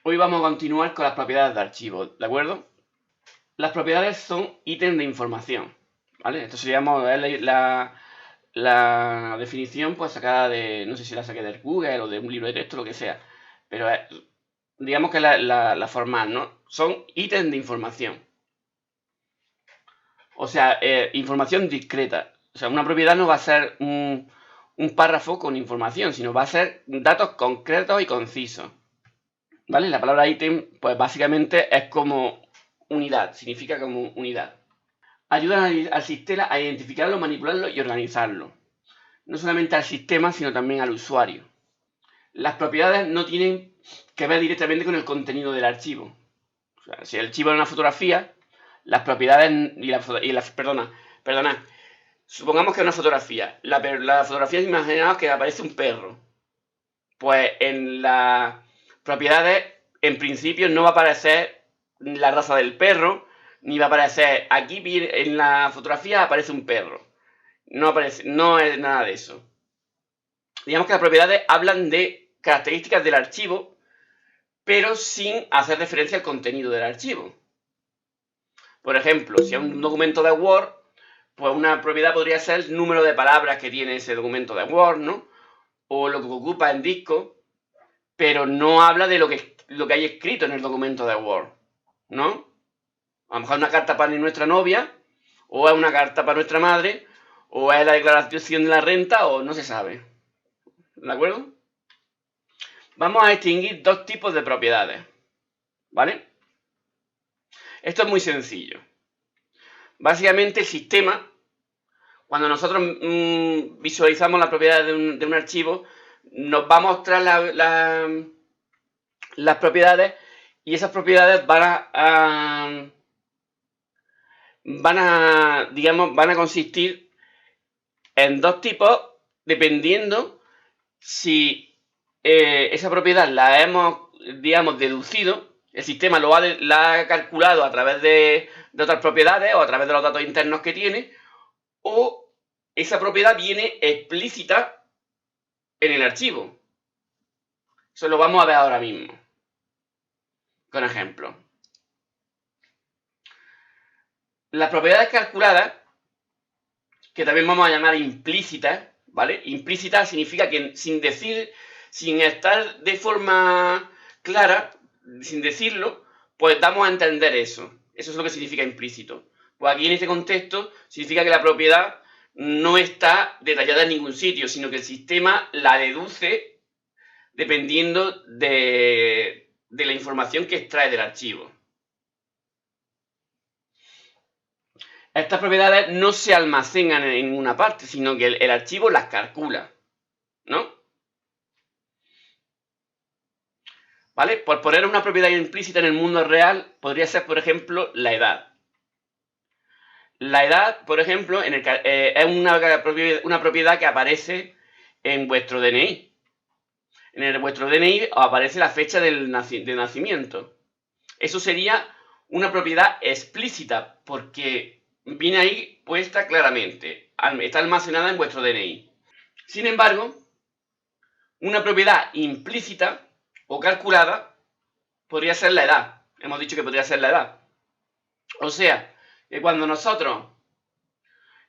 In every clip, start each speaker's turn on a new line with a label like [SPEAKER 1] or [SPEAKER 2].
[SPEAKER 1] Hoy vamos a continuar con las propiedades de archivos, ¿de acuerdo? Las propiedades son ítems de información, ¿vale? Esto seríamos la definición pues sacada de, no sé si la saqué de Google o de un libro de texto, lo que sea, pero digamos que la formal, ¿no? Son ítems de información. O sea, información discreta. O sea, una propiedad no va a ser un párrafo con información, sino va a ser datos concretos y concisos. ¿Vale? La palabra ítem, pues básicamente es como unidad, significa como unidad. Ayudan al sistema a identificarlo, manipularlo y organizarlo. No solamente al sistema, sino también al usuario. Las propiedades no tienen que ver directamente con el contenido del archivo. O sea, si el archivo es una fotografía, las propiedades perdona, supongamos que es una fotografía. La fotografía, imaginaos que aparece un perro. Pues en las propiedades, en principio, no va a aparecer la raza del perro, ni va a aparecer, aquí en la fotografía aparece un perro. No aparece, no es nada de eso. Digamos que las propiedades hablan de características del archivo, pero sin hacer referencia al contenido del archivo. Por ejemplo, si es un documento de Word, pues una propiedad podría ser el número de palabras que tiene ese documento de Word, ¿no? O lo que ocupa en disco, pero no habla de lo que hay escrito en el documento de Word, ¿no? A lo mejor es una carta para nuestra novia, o es una carta para nuestra madre, o es la declaración de la renta, o no se sabe. ¿De acuerdo? Vamos a distinguir dos tipos de propiedades, ¿vale? Esto es muy sencillo. Básicamente el sistema, cuando nosotros visualizamos la propiedad de un archivo, nos va a mostrar las propiedades y esas propiedades van a consistir en dos tipos dependiendo si esa propiedad la hemos, digamos, deducido, el sistema la ha calculado a través de otras propiedades o a través de los datos internos que tiene, o esa propiedad viene explícita en el archivo. Eso lo vamos a ver ahora mismo, con ejemplo. Las propiedades calculadas, que también vamos a llamar implícitas, ¿vale? Implícita significa que sin decir, sin estar de forma clara, sin decirlo, pues damos a entender eso. Eso es lo que significa implícito. Pues aquí en este contexto significa que la propiedad no está detallada en ningún sitio, sino que el sistema la deduce dependiendo de la información que extrae del archivo. Estas propiedades no se almacenan en ninguna parte, sino que el archivo las calcula, ¿no? ¿Vale? Por poner una propiedad implícita en el mundo real, podría ser, por ejemplo, la edad. La edad, por ejemplo, es una propiedad que aparece en vuestro DNI. En vuestro DNI os aparece la fecha de nacimiento. Eso sería una propiedad explícita, porque viene ahí puesta claramente. Está almacenada en vuestro DNI. Sin embargo, una propiedad implícita o calculada podría ser la edad. Hemos dicho que podría ser la edad. O sea, que cuando nosotros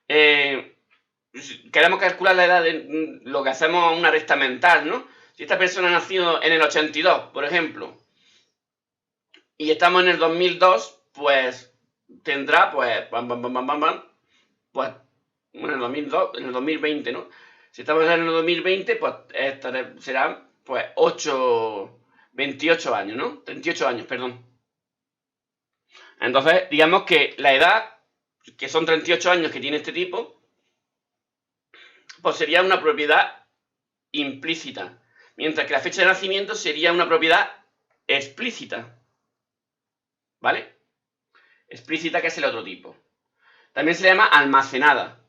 [SPEAKER 1] queremos calcular la edad, lo que hacemos es una resta mental, ¿no? Si esta persona ha nacido en el 82, por ejemplo, y estamos en el 2002, pues tendrá, pues, pues, bueno, en el 2002, en el 2020, ¿no? Si estamos en el 2020, pues serán, pues, 28 años, ¿no? 38 años, perdón. Entonces, digamos que la edad, que son 38 años que tiene este tipo, pues sería una propiedad implícita. Mientras que la fecha de nacimiento sería una propiedad explícita. ¿Vale? Explícita, que es el otro tipo. También se le llama almacenada.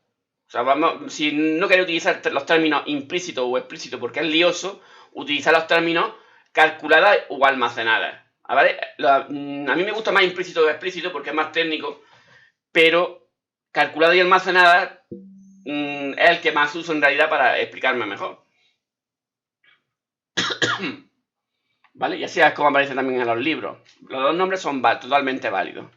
[SPEAKER 1] O sea, si no queréis utilizar los términos implícito o explícito porque es lioso, utilizar los términos calculada o almacenada. ¿Vale? A mí me gusta más implícito que explícito porque es más técnico, pero calculada y almacenada es el que más uso en realidad para explicarme mejor. ¿vale? Y así es como aparece también en los libros. Los dos nombres son totalmente válidos.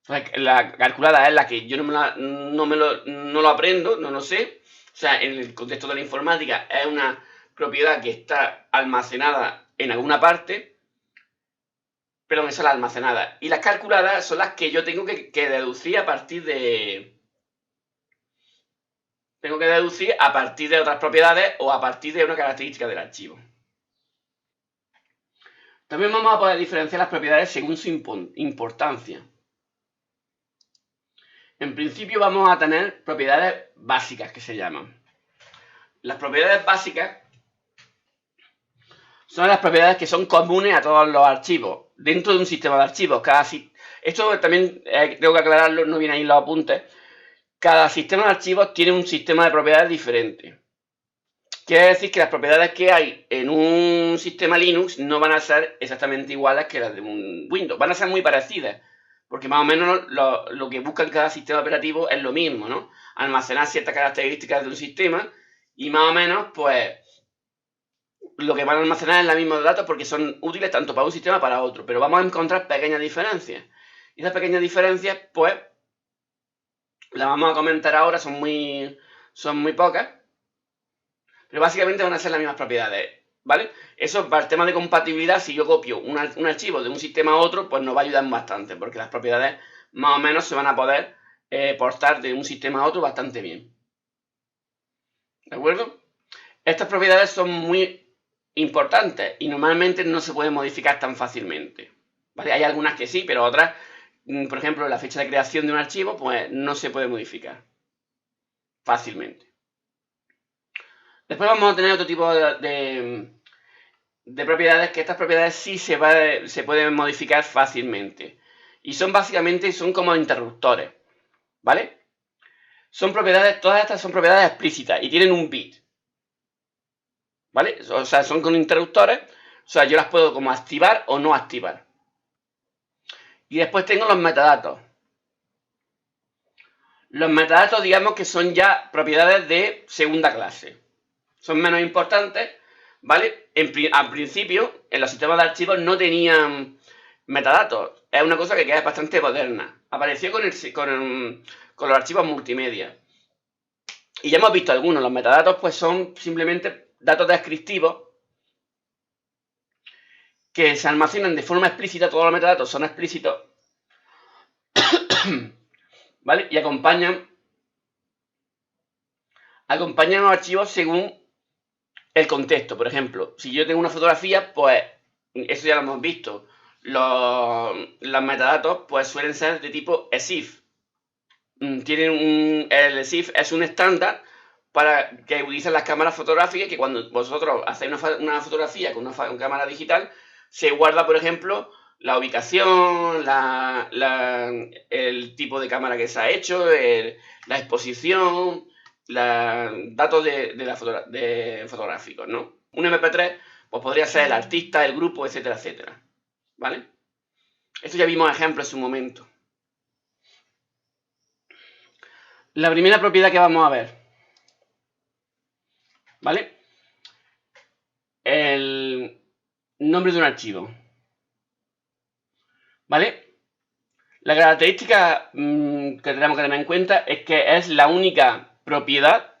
[SPEAKER 1] Entonces, la calculada es la que yo no lo aprendo, no lo sé. O sea, en el contexto de la informática es una propiedad que está almacenada en alguna parte, pero esa es la almacenada. Y las calculadas son las que yo tengo que deducir a partir de... Tengo que deducir a partir de otras propiedades o a partir de una característica del archivo. También vamos a poder diferenciar las propiedades según su importancia. En principio vamos a tener propiedades básicas que se llaman. Las propiedades básicas son las propiedades que son comunes a todos los archivos, dentro de un sistema de archivos. Esto también tengo que aclararlo, no viene ahí en los apuntes. Cada sistema de archivos tiene un sistema de propiedades diferente. Quiere decir que las propiedades que hay en un sistema Linux no van a ser exactamente iguales que las de un Windows. Van a ser muy parecidas, porque más o menos lo que busca en cada sistema operativo es lo mismo, ¿no? Almacenar ciertas características de un sistema y más o menos, pues, lo que van a almacenar es la misma datos porque son útiles tanto para un sistema como para otro. Pero vamos a encontrar pequeñas diferencias. Y esas pequeñas diferencias, pues, las vamos a comentar ahora, son muy pocas. Pero básicamente van a ser las mismas propiedades, ¿vale? Eso para el tema de compatibilidad, si yo copio un archivo de un sistema a otro, pues nos va a ayudar bastante, porque las propiedades más o menos se van a poder portar de un sistema a otro bastante bien. ¿De acuerdo? Estas propiedades son muy importantes y normalmente no se pueden modificar tan fácilmente, ¿vale? Hay algunas que sí, pero otras, por ejemplo, la fecha de creación de un archivo, pues no se puede modificar fácilmente. Después vamos a tener otro tipo de propiedades, que estas propiedades sí se pueden modificar fácilmente. Y son básicamente, son como interruptores, ¿vale? Son propiedades, todas estas son propiedades explícitas y tienen un bit, ¿vale? O sea, son con interruptores, o sea, yo las puedo como activar o no activar. Y después tengo los metadatos. Los metadatos, digamos que son ya propiedades de segunda clase. Son menos importantes, ¿vale? Al principio, en los sistemas de archivos no tenían metadatos. Es una cosa que es bastante moderna. Apareció con los archivos multimedia. Y ya hemos visto algunos. Los metadatos, pues, son simplemente datos descriptivos que se almacenan de forma explícita. Todos los metadatos son explícitos, ¿vale? Y acompañan los archivos según el contexto. Por ejemplo, si yo tengo una fotografía, pues eso ya lo hemos visto. Los metadatos pues suelen ser de tipo EXIF. El EXIF es un estándar para que utilizan las cámaras fotográficas, que cuando vosotros hacéis una fotografía con una cámara digital, se guarda, por ejemplo, la ubicación, el tipo de cámara que se ha hecho, la exposición, datos de fotográficos, ¿no? Un MP3 pues podría ser el artista, el grupo, etcétera, etcétera, ¿vale? Esto ya vimos ejemplos en su momento. La primera propiedad que vamos a ver, ¿vale? El nombre de un archivo, ¿vale? La característica que tenemos que tener en cuenta es que es la única propiedad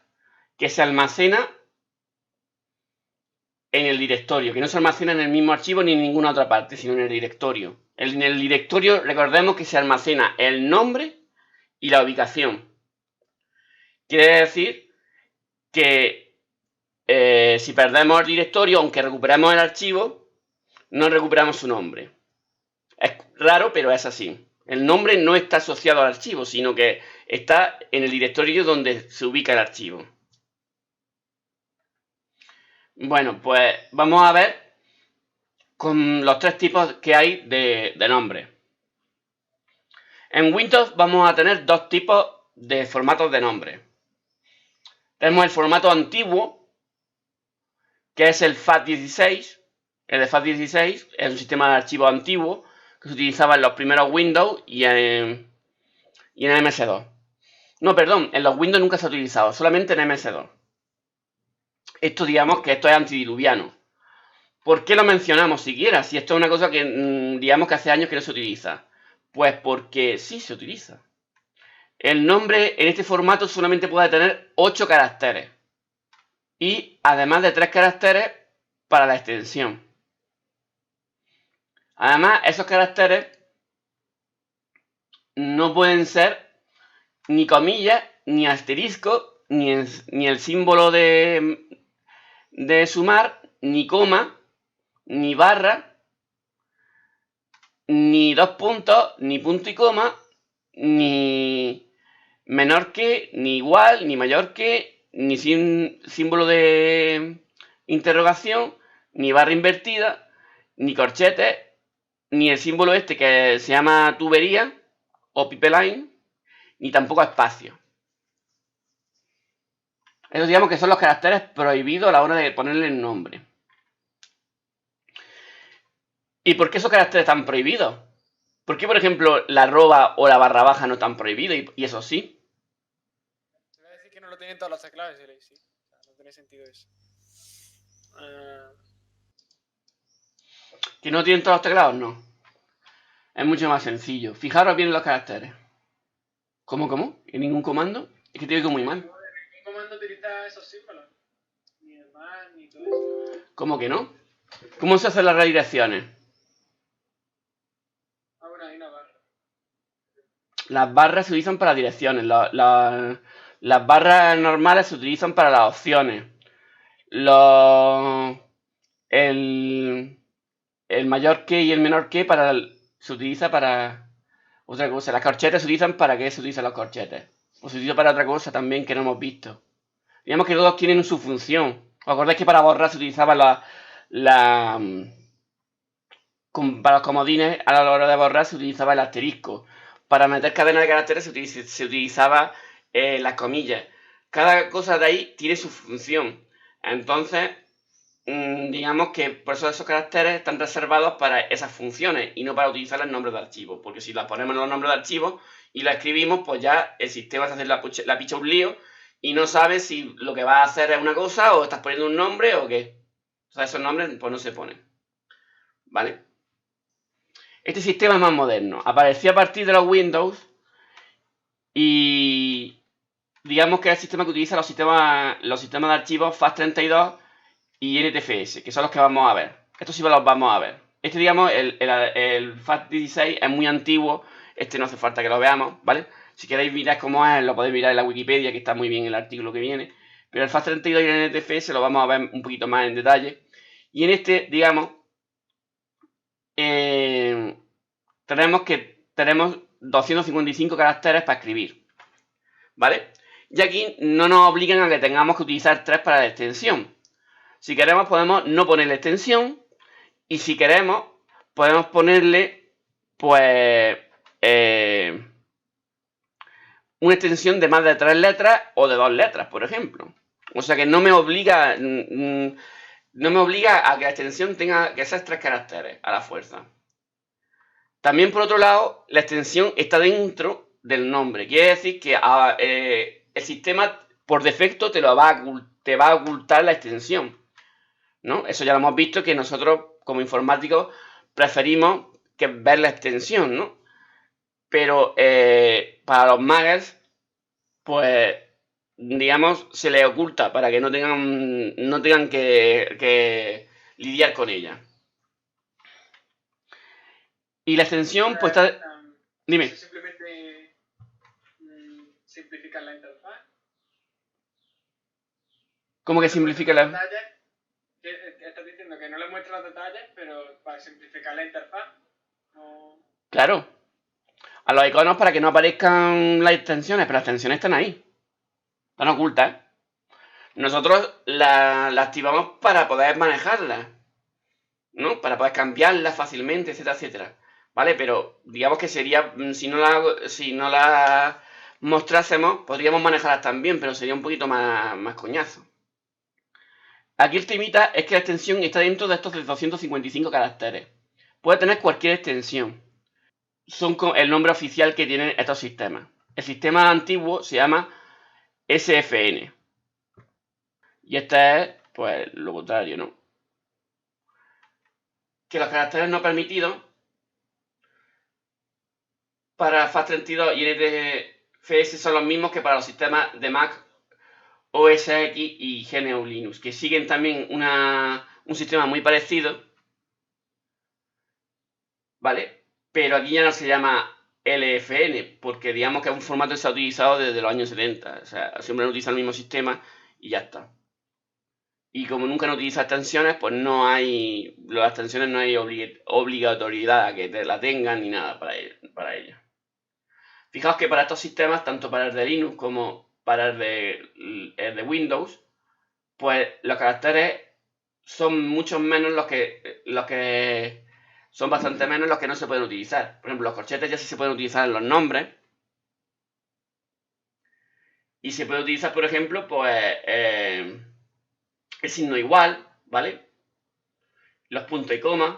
[SPEAKER 1] que se almacena en el directorio, que no se almacena en el mismo archivo ni en ninguna otra parte, sino en el directorio. En el directorio, recordemos que se almacena el nombre y la ubicación. Quiere decir que si perdemos el directorio, aunque recuperemos el archivo, no recuperamos su nombre. Es raro, pero es así. El nombre no está asociado al archivo, sino que está en el directorio donde se ubica el archivo. Bueno, pues vamos a ver con los tres tipos que hay de nombre. En Windows vamos a tener dos tipos de formatos de nombre. Tenemos el formato antiguo, que es el FAT16. El de FAT16 es un sistema de archivos antiguo que se utilizaba en los primeros Windows y en MS2. No, perdón, en los Windows nunca se ha utilizado, solamente en MS2. Esto digamos que esto es antidiluviano, ¿Por qué lo mencionamos siquiera? Si esto es una cosa que digamos que hace años que no se utiliza. Pues porque sí se utiliza. El nombre en este formato solamente puede tener 8 caracteres. Y además de 3 caracteres para la extensión. Además, esos caracteres no pueden ser ni comillas, ni asterisco, ni el símbolo de sumar, ni coma, ni barra, ni dos puntos, ni punto y coma, ni menor que, ni igual, ni mayor que, ni símbolo de interrogación, ni barra invertida, ni corchetes, ni el símbolo este que se llama tubería o pipeline, ni tampoco espacio. Esos digamos que son los caracteres prohibidos a la hora de ponerle el nombre. ¿Y por qué esos caracteres están prohibidos? ¿Por qué, por ejemplo, la arroba o la barra baja no están prohibidos y eso sí?
[SPEAKER 2] Te voy a decir que no lo tienen todos los teclados, sí. O sea, no tiene sentido eso.
[SPEAKER 1] ¿Que no tienen todos los teclados? No. Es mucho más sencillo. Fijaros bien en los caracteres. ¿Cómo? ¿En ningún comando? Es que te digo muy mal.
[SPEAKER 2] ¿Qué comando utiliza esos símbolos? Ni el más, ni todo eso.
[SPEAKER 1] ¿Cómo que no? ¿Cómo se hacen las redirecciones?
[SPEAKER 2] Ah, bueno, hay una barra.
[SPEAKER 1] Las barras se utilizan para direcciones. Las barras normales se utilizan para las opciones. El mayor que y el menor que se utiliza para otra cosa. Las corchetes se utilizan para qué se utilizan los corchetes. O se utiliza para otra cosa también que no hemos visto. Digamos que todos tienen su función. ¿Os acordáis que para borrar se utilizaba para los comodines a la hora de borrar se utilizaba el asterisco? Para meter cadenas de caracteres se utilizaba las comillas. Cada cosa de ahí tiene su función. Entonces, digamos que por eso esos caracteres están reservados para esas funciones y no para utilizar los nombres de archivo. Porque si las ponemos en los nombres de archivo y las escribimos, pues ya el sistema se hace la picha un lío y no sabe si lo que va a hacer es una cosa o estás poniendo un nombre o qué. O sea, esos nombres pues no se ponen. ¿Vale? Este sistema es más moderno. Apareció a partir de los Windows y digamos que es el sistema que utiliza los sistemas de archivos FAT32 y NTFS, que son los que vamos a ver. Estos sí los vamos a ver. Este, digamos, el FAT16 es muy antiguo. Este no hace falta que lo veamos, ¿vale? Si queréis mirar cómo es, lo podéis mirar en la Wikipedia, que está muy bien el artículo que viene. Pero el FAT32 y el NTFS lo vamos a ver un poquito más en detalle. Y en este, digamos, tenemos 255 caracteres para escribir, ¿vale? Y aquí no nos obligan a que tengamos que utilizar 3 para la extensión. Si queremos podemos no ponerle extensión y si queremos podemos ponerle pues una extensión de más de 3 letras o de 2 letras, por ejemplo. O sea que no me obliga a que la extensión tenga que ser 3 caracteres a la fuerza. También por otro lado, la extensión está dentro del nombre. Quiere decir que el sistema por defecto te va a ocultar la extensión, ¿no? Eso ya lo hemos visto que nosotros como informáticos preferimos que ver la extensión, ¿no? Pero para los muggers, pues digamos, se les oculta para que no tengan que lidiar con ella. Y la extensión, pues está... Dime.
[SPEAKER 2] Simplemente simplificar la interfaz.
[SPEAKER 1] ¿Cómo que simplifica la...?
[SPEAKER 2] Estás diciendo que no le muestra los detalles, pero para simplificar la interfaz. No...
[SPEAKER 1] Claro. A los iconos para que no aparezcan las extensiones, pero las extensiones están ahí. Están ocultas. Nosotros las activamos para poder manejarlas, ¿no? Para poder cambiarlas fácilmente, etcétera, etcétera. ¿Vale? Pero digamos que sería, si no la mostrásemos, podríamos manejarlas también, pero sería un poquito más coñazo. Aquí el temita es que la extensión está dentro de estos 255 caracteres. Puede tener cualquier extensión. Son el nombre oficial que tienen estos sistemas. El sistema antiguo se llama SFN. Y este es, pues, lo contrario, ¿no? que los caracteres no permitidos para FAT32 y NTFS son los mismos que para los sistemas de Mac, OS X y GNU Linux, que siguen también un sistema muy parecido, ¿vale? Pero aquí ya no se llama LFN, porque digamos que es un formato que se ha utilizado desde los años 70, o sea, siempre han utilizado el mismo sistema y ya está. Y como nunca han utilizado extensiones, pues no hay, las extensiones no hay obligatoriedad a que la tengan ni nada para ello. Fijaos que para estos sistemas, tanto para el de Linux como para el de Windows, pues los caracteres son muchos menos los que son bastante menos los que no se pueden utilizar. Por ejemplo, los corchetes ya sí se pueden utilizar en los nombres. Y se puede utilizar, por ejemplo, pues el signo igual, ¿vale? Los puntos y comas,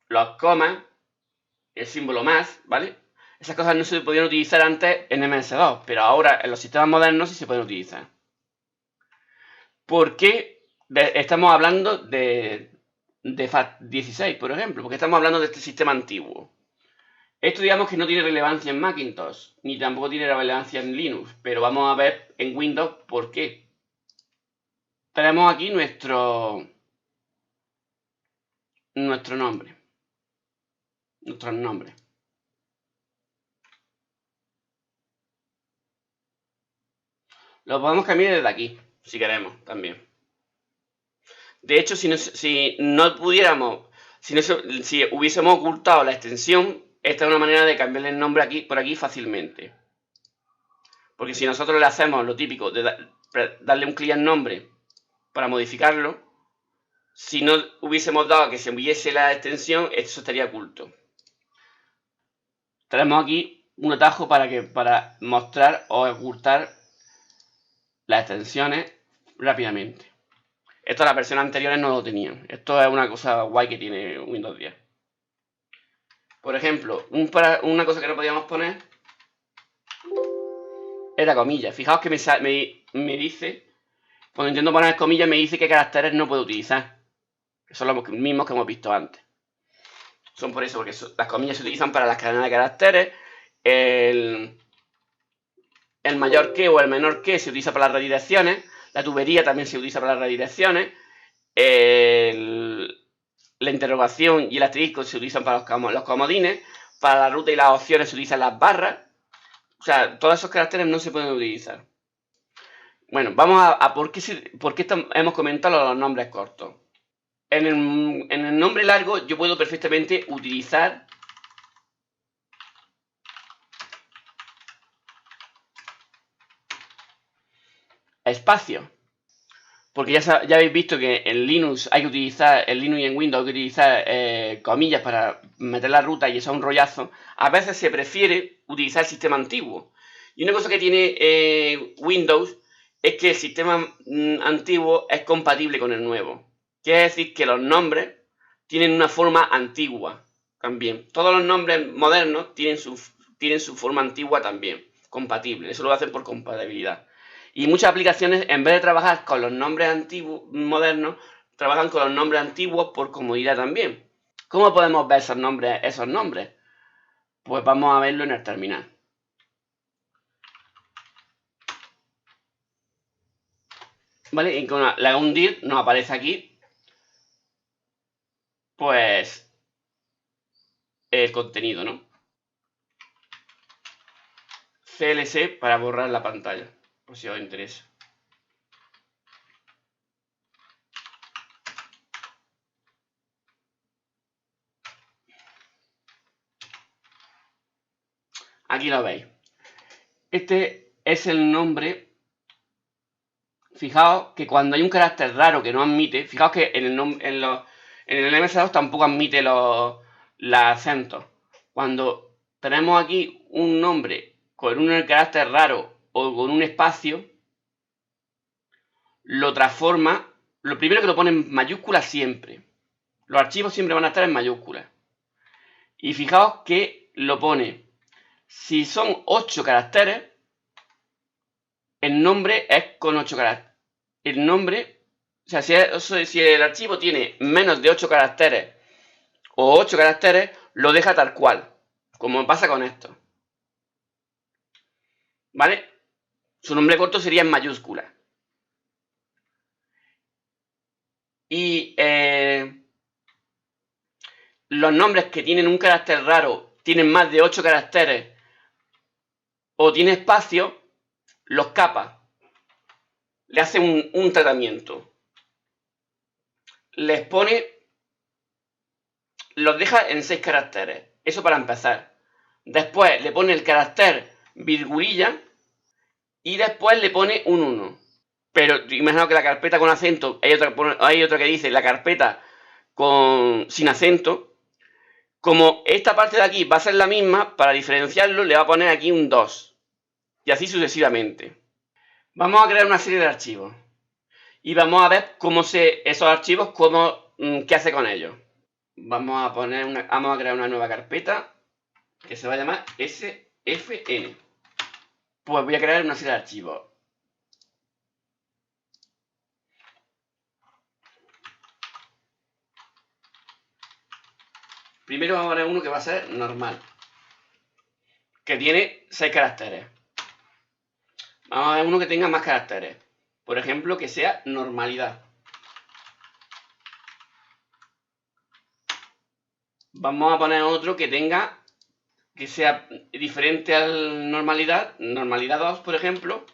[SPEAKER 1] los comas, el símbolo más, ¿vale? Esas cosas no se podían utilizar antes en MS2, pero ahora en los sistemas modernos sí se pueden utilizar. ¿Por qué estamos hablando de FAT16, por ejemplo? Porque estamos hablando de este sistema antiguo. Esto digamos que no tiene relevancia en Macintosh, ni tampoco tiene relevancia en Linux, pero vamos a ver en Windows por qué. Tenemos aquí nuestro nombre. Nuestros nombres. Lo podemos cambiar desde aquí, si queremos, también. De hecho, si no pudiéramos, si hubiésemos ocultado la extensión, esta es una manera de cambiarle el nombre por aquí fácilmente. Porque si nosotros le hacemos lo típico de darle un clic al nombre para modificarlo, si no hubiésemos dado a que se enviase la extensión, eso estaría oculto. Tenemos aquí un atajo para mostrar o ocultar las extensiones rápidamente. Esto las versiones anteriores no lo tenían. Esto es una cosa guay que tiene Windows 10. Por ejemplo, una cosa que no podíamos poner era comillas. Fijaos que me dice, cuando intento poner comillas, me dice qué caracteres no puedo utilizar. Que son los mismos que hemos visto antes. Son por eso, porque las comillas se utilizan para las cadenas de caracteres. El mayor que o el menor que se utiliza para las redirecciones. La tubería también se utiliza para las redirecciones. La interrogación y el asterisco se utilizan para los comodines. Para la ruta y las opciones se utilizan las barras. O sea, todos esos caracteres no se pueden utilizar. Bueno, vamos a por qué hemos comentado los nombres cortos. En el nombre largo yo puedo perfectamente utilizar espacio. Porque ya habéis visto que en Linux hay que utilizar, en Linux y en Windows hay que utilizar comillas para meter la ruta y eso es un rollazo. A veces se prefiere utilizar el sistema antiguo. Y una cosa que tiene Windows es que el sistema antiguo es compatible con el nuevo. Quiere decir que los nombres tienen una forma antigua también. Todos los nombres modernos tienen su forma antigua también, compatible. Eso lo hacen por compatibilidad. Y muchas aplicaciones, en vez de trabajar con los nombres antiguos, modernos, trabajan con los nombres antiguos por comodidad también. ¿Cómo podemos ver esos nombres? Pues vamos a verlo en el terminal. ¿Vale? Y con la undir nos aparece aquí, pues, el contenido, ¿no? CLS para borrar la pantalla, por si os interesa. Aquí lo veis. Este es el nombre. Fijaos que cuando hay un carácter raro que no admite, fijaos que en el MS2 tampoco admite los acentos. Cuando tenemos aquí un nombre con un carácter raro o con un espacio, lo transforma, lo primero que lo pone en mayúsculas siempre. Los archivos siempre van a estar en mayúsculas. Y fijaos que lo pone, si son 8 caracteres, el nombre es con 8 caracteres. El nombre O sea, si el archivo tiene menos de 8 caracteres o 8 caracteres, lo deja tal cual, como pasa con esto. ¿Vale? Su nombre corto sería en mayúscula. Y los nombres que tienen un carácter raro, tienen más de 8 caracteres o tiene espacio, los capa. Le hace un tratamiento. Les pone, los deja en 6 caracteres. Eso para empezar. Después le pone el carácter virgulilla y después le pone un 1. Pero imagino que la carpeta con acento, hay otra que dice la carpeta sin acento. Como esta parte de aquí va a ser la misma, para diferenciarlo le va a poner aquí un 2. Y así sucesivamente. Vamos a crear una serie de archivos. Y vamos a ver esos archivos, qué hace con ellos. Vamos a crear una nueva carpeta que se va a llamar SFN. Pues voy a crear una serie de archivos. Primero vamos a poner uno que va a ser normal, que tiene 6 caracteres. Vamos a ver uno que tenga más caracteres. Por ejemplo, que sea normalidad. Vamos a poner otro que sea diferente al normalidad 2, por ejemplo,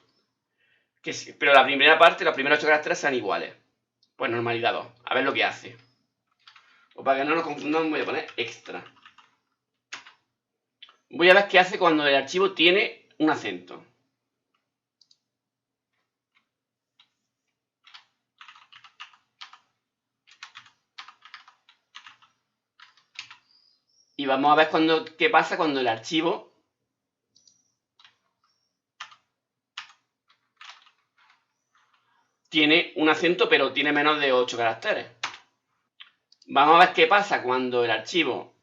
[SPEAKER 1] pero la primera parte, los primeros 8 caracteres sean iguales. Pues normalidad 2, a ver lo que hace. O para que no nos confundamos voy a poner extra. Voy a ver qué hace cuando el archivo tiene un acento. Y vamos a ver qué pasa cuando el archivo tiene un acento pero tiene menos de 8 caracteres. Vamos a ver qué pasa cuando el archivo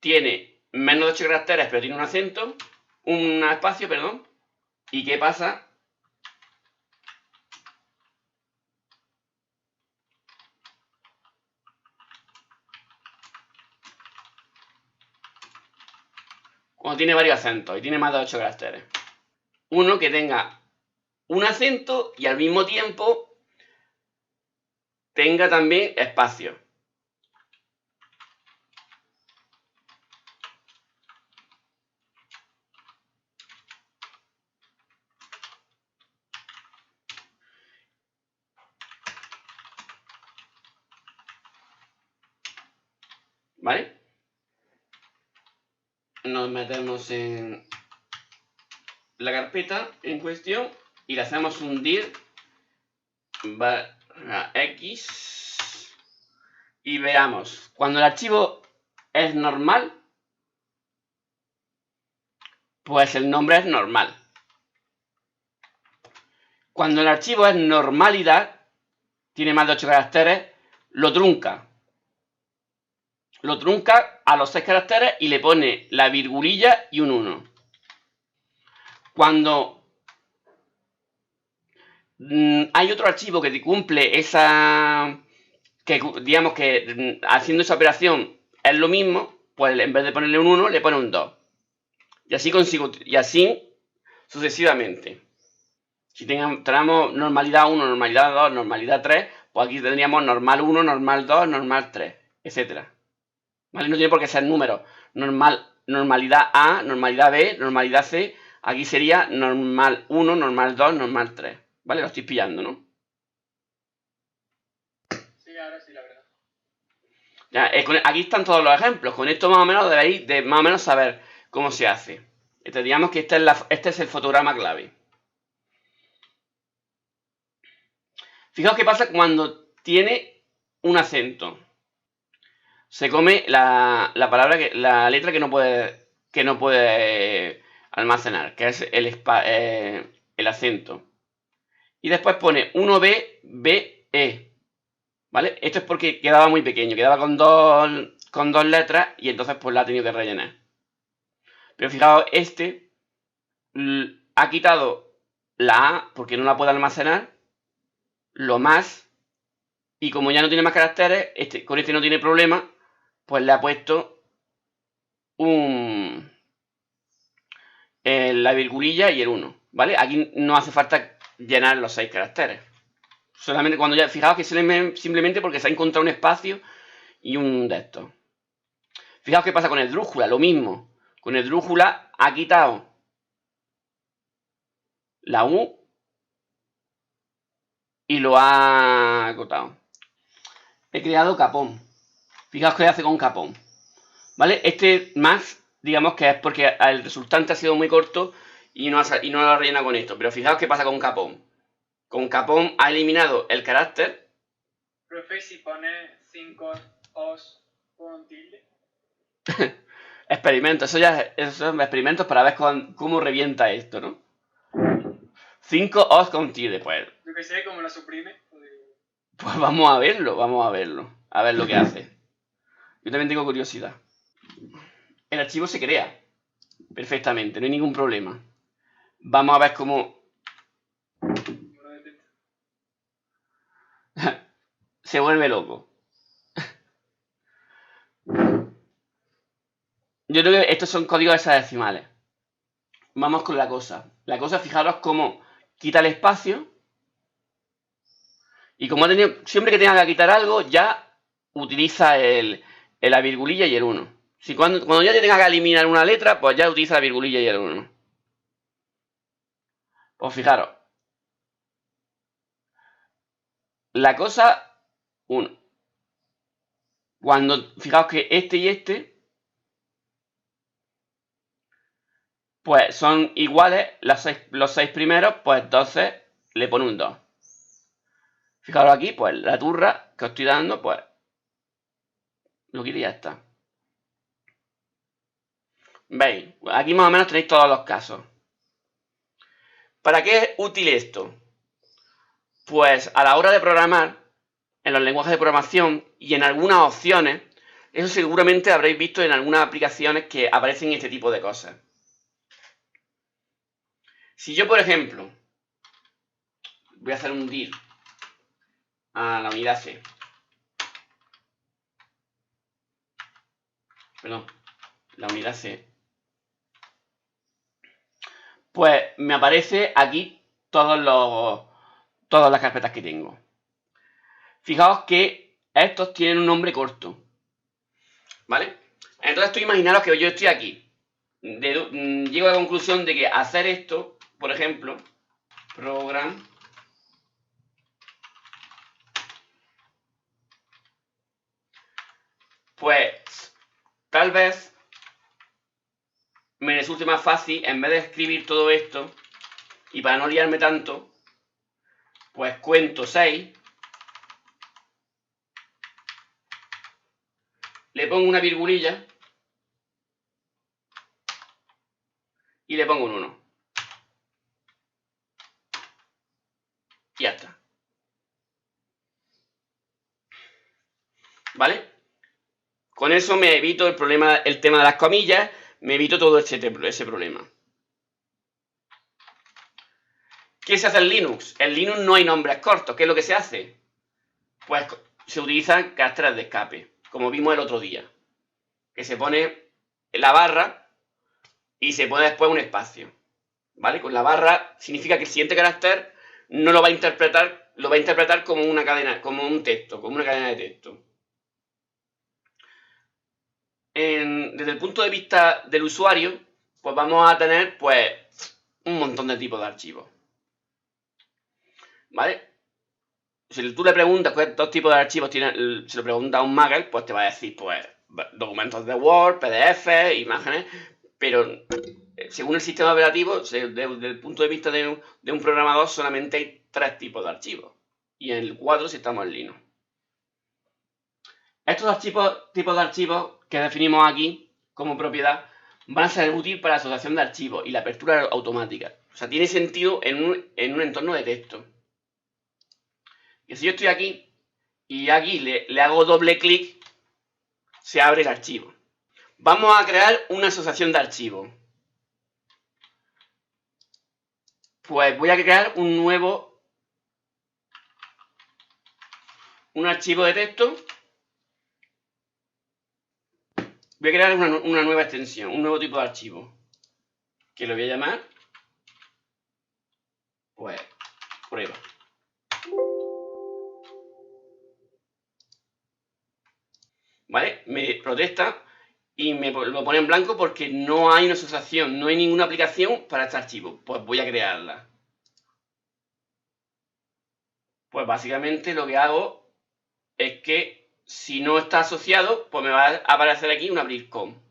[SPEAKER 1] tiene menos de 8 caracteres pero tiene un espacio, perdón. ¿Y qué pasa cuando tiene varios acentos y tiene más de 8 caracteres? Uno que tenga un acento y al mismo tiempo tenga también espacio. ¿Vale? Nos metemos en la carpeta en cuestión y le hacemos un dir /x y veamos, cuando el archivo es normal, pues el nombre es normal. Cuando el archivo es normalidad, tiene más de 8 caracteres, lo trunca. Lo trunca a los 6 caracteres y le pone la virgulilla y un 1. Cuando hay otro archivo que cumple digamos que haciendo esa operación es lo mismo, pues en vez de ponerle un 1 le pone un 2. Y así sucesivamente. Si tenemos normalidad 1, normalidad 2, normalidad 3, pues aquí tendríamos normal 1, normal 2, normal 3, etc. ¿Vale? No tiene por qué ser números. Normalidad A, normalidad B, normalidad C. Aquí sería normal 1, normal 2, normal 3. ¿Vale? Lo estoy pillando, ¿no?
[SPEAKER 2] Sí, ahora sí, la verdad.
[SPEAKER 1] Ya, aquí están todos los ejemplos. Con esto más o menos debéis de más o menos saber cómo se hace. Digamos que este es el fotograma clave. Fijaos qué pasa cuando tiene un acento. Se come la palabra la letra que no puede almacenar, que es el acento. Y después pone 1B, B, E. ¿Vale? Esto es porque quedaba muy pequeño, quedaba con dos letras y entonces pues la ha tenido que rellenar. Pero fijaos, ha quitado la A, porque no la puede almacenar, lo más, y como ya no tiene más caracteres, con este no tiene problema, pues le ha puesto la virgulilla y el 1, ¿vale? Aquí no hace falta llenar los 6 caracteres. Solamente cuando ya, fijaos que simplemente porque se ha encontrado un espacio y un de estos. Fijaos qué pasa con el drújula, lo mismo. Con el drújula ha quitado la U y lo ha acotado. He creado capón. Fijaos qué hace con capón. ¿Vale? Este más, digamos que es porque el resultante ha sido muy corto y no lo rellena con esto. Pero fijaos qué pasa con capón. Con capón ha eliminado el carácter.
[SPEAKER 2] Profe, si pone 5 os con tilde.
[SPEAKER 1] Experimentos, esos son experimentos para ver cómo revienta esto, ¿no? 5 os con tilde, pues.
[SPEAKER 2] Yo que sé, ¿cómo la suprime?
[SPEAKER 1] Pues vamos a verlo. A ver lo que hace. Yo también tengo curiosidad. El archivo se crea perfectamente, no hay ningún problema. Vamos a ver cómo se vuelve loco. Yo creo que estos son códigos hexadecimales. Vamos con la cosa. La cosa, fijaros cómo quita el espacio. Y como ha tenido, siempre que tenga que quitar algo, ya utiliza la virgulilla y el 1. Si cuando ya tenga que eliminar una letra, pues ya utiliza la virgulilla y el 1. Pues fijaros. La cosa 1. Fijaos que este y este, pues son iguales, los 6 primeros, pues entonces le pone un 2. Fijaros aquí, pues la turra que os estoy dando, pues lo quito y ya está. ¿Veis? Aquí más o menos tenéis todos los casos. ¿Para qué es útil esto? Pues a la hora de programar, en los lenguajes de programación y en algunas opciones, eso seguramente habréis visto en algunas aplicaciones que aparecen este tipo de cosas. Si yo, por ejemplo, voy a hacer un dir a la unidad C. Perdón, la unidad C. Pues me aparece aquí todas las carpetas que tengo. Fijaos que estos tienen un nombre corto. ¿Vale? Entonces tú imaginaros que yo estoy aquí. Llego a la conclusión de que hacer esto, por ejemplo, program, pues tal vez me resulte más fácil, en vez de escribir todo esto, y para no liarme tanto, pues cuento 6, le pongo una virgulilla y le pongo un 1. Y ya está. ¿Vale? Con eso me evito el tema de las comillas, me evito todo ese problema. ¿Qué se hace en Linux? En Linux no hay nombres cortos. ¿Qué es lo que se hace? Pues se utilizan caracteres de escape, como vimos el otro día. Que se pone la barra y se pone después un espacio. ¿Vale? Con la barra significa que el siguiente carácter no lo va a interpretar, lo va a interpretar como una cadena, como un texto, como una cadena de texto. Desde el punto de vista del usuario, pues vamos a tener pues un montón de tipos de archivos. ¿Vale? Si tú le preguntas cuántos tipos de archivos tiene, si lo preguntas a un Magel, pues te va a decir, pues, documentos de Word, PDF, imágenes, pero según el sistema operativo, desde el punto de vista de un programador, solamente hay 3 tipos de archivos. Y en el 4 si estamos en Linux. Estos tipos de archivos que definimos aquí como propiedad van a ser útiles para la asociación de archivos y la apertura automática. O sea, tiene sentido en un entorno de texto. Y si yo estoy aquí y aquí le hago doble clic, se abre el archivo. Vamos a crear una asociación de archivos. pues voy a crear un archivo de texto. Voy a crear una nueva extensión, un nuevo tipo de archivo, que lo voy a llamar, pues, prueba. ¿Vale? Me protesta y me lo pone en blanco porque no hay una asociación, no hay ninguna aplicación para este archivo. Pues voy a crearla. Pues básicamente lo que hago es que si no está asociado, pues me va a aparecer aquí un abrir con.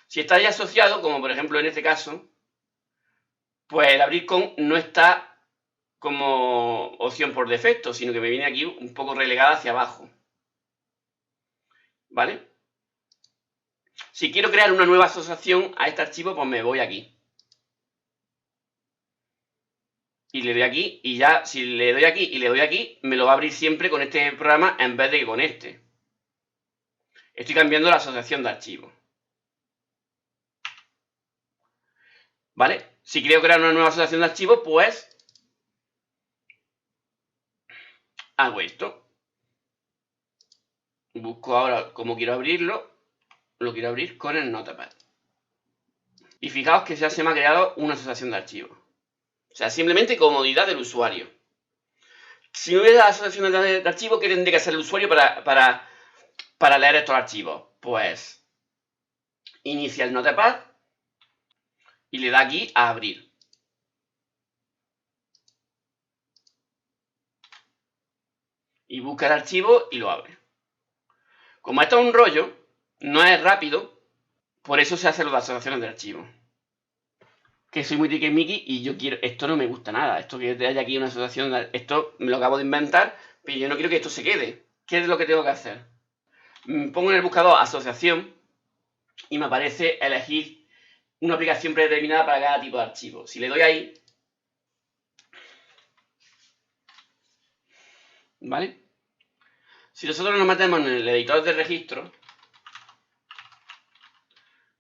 [SPEAKER 1] Si está ya asociado, como por ejemplo en este caso, pues el abrir con no está como opción por defecto, sino que me viene aquí un poco relegada hacia abajo. ¿Vale? Si quiero crear una nueva asociación a este archivo, pues me voy aquí. Y le doy aquí, y ya si le doy aquí y le doy aquí, me lo va a abrir siempre con este programa en vez de que con este. Estoy cambiando la asociación de archivos. ¿Vale? Si quiero crear una nueva asociación de archivos, pues hago esto. Busco ahora cómo quiero abrirlo. Lo quiero abrir con el Notepad. Y fijaos que ya se me ha creado una asociación de archivos. O sea, simplemente comodidad del usuario. Si no hubiera asociación de archivos, ¿qué tendría que hacer el usuario para leer estos archivos? Pues inicia el Notepad y le da aquí a abrir. Y busca el archivo y lo abre. Como esto es un rollo, no es rápido, por eso se hacen las asociaciones de archivos. Que soy muy tiquismiqui y yo quiero... Esto no me gusta nada. Esto que haya aquí una asociación... Esto me lo acabo de inventar, pero yo no quiero que esto se quede. ¿Qué es lo que tengo que hacer? Pongo en el buscador asociación y me aparece elegir una aplicación predeterminada para cada tipo de archivo. Si le doy ahí... ¿Vale? Si nosotros nos metemos en el editor de registro,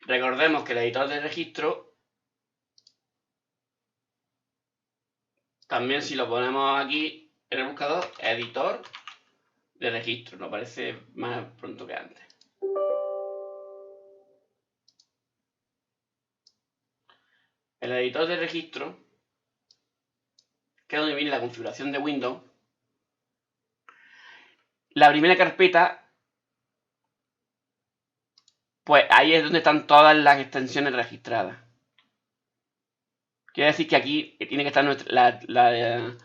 [SPEAKER 1] recordemos que el editor de registro, también si lo ponemos aquí en el buscador, editor de registro, nos aparece más pronto que antes. El editor de registro, que es donde viene la configuración de Windows, la primera carpeta, pues ahí es donde están todas las extensiones registradas. Quiere decir que aquí tiene que estar la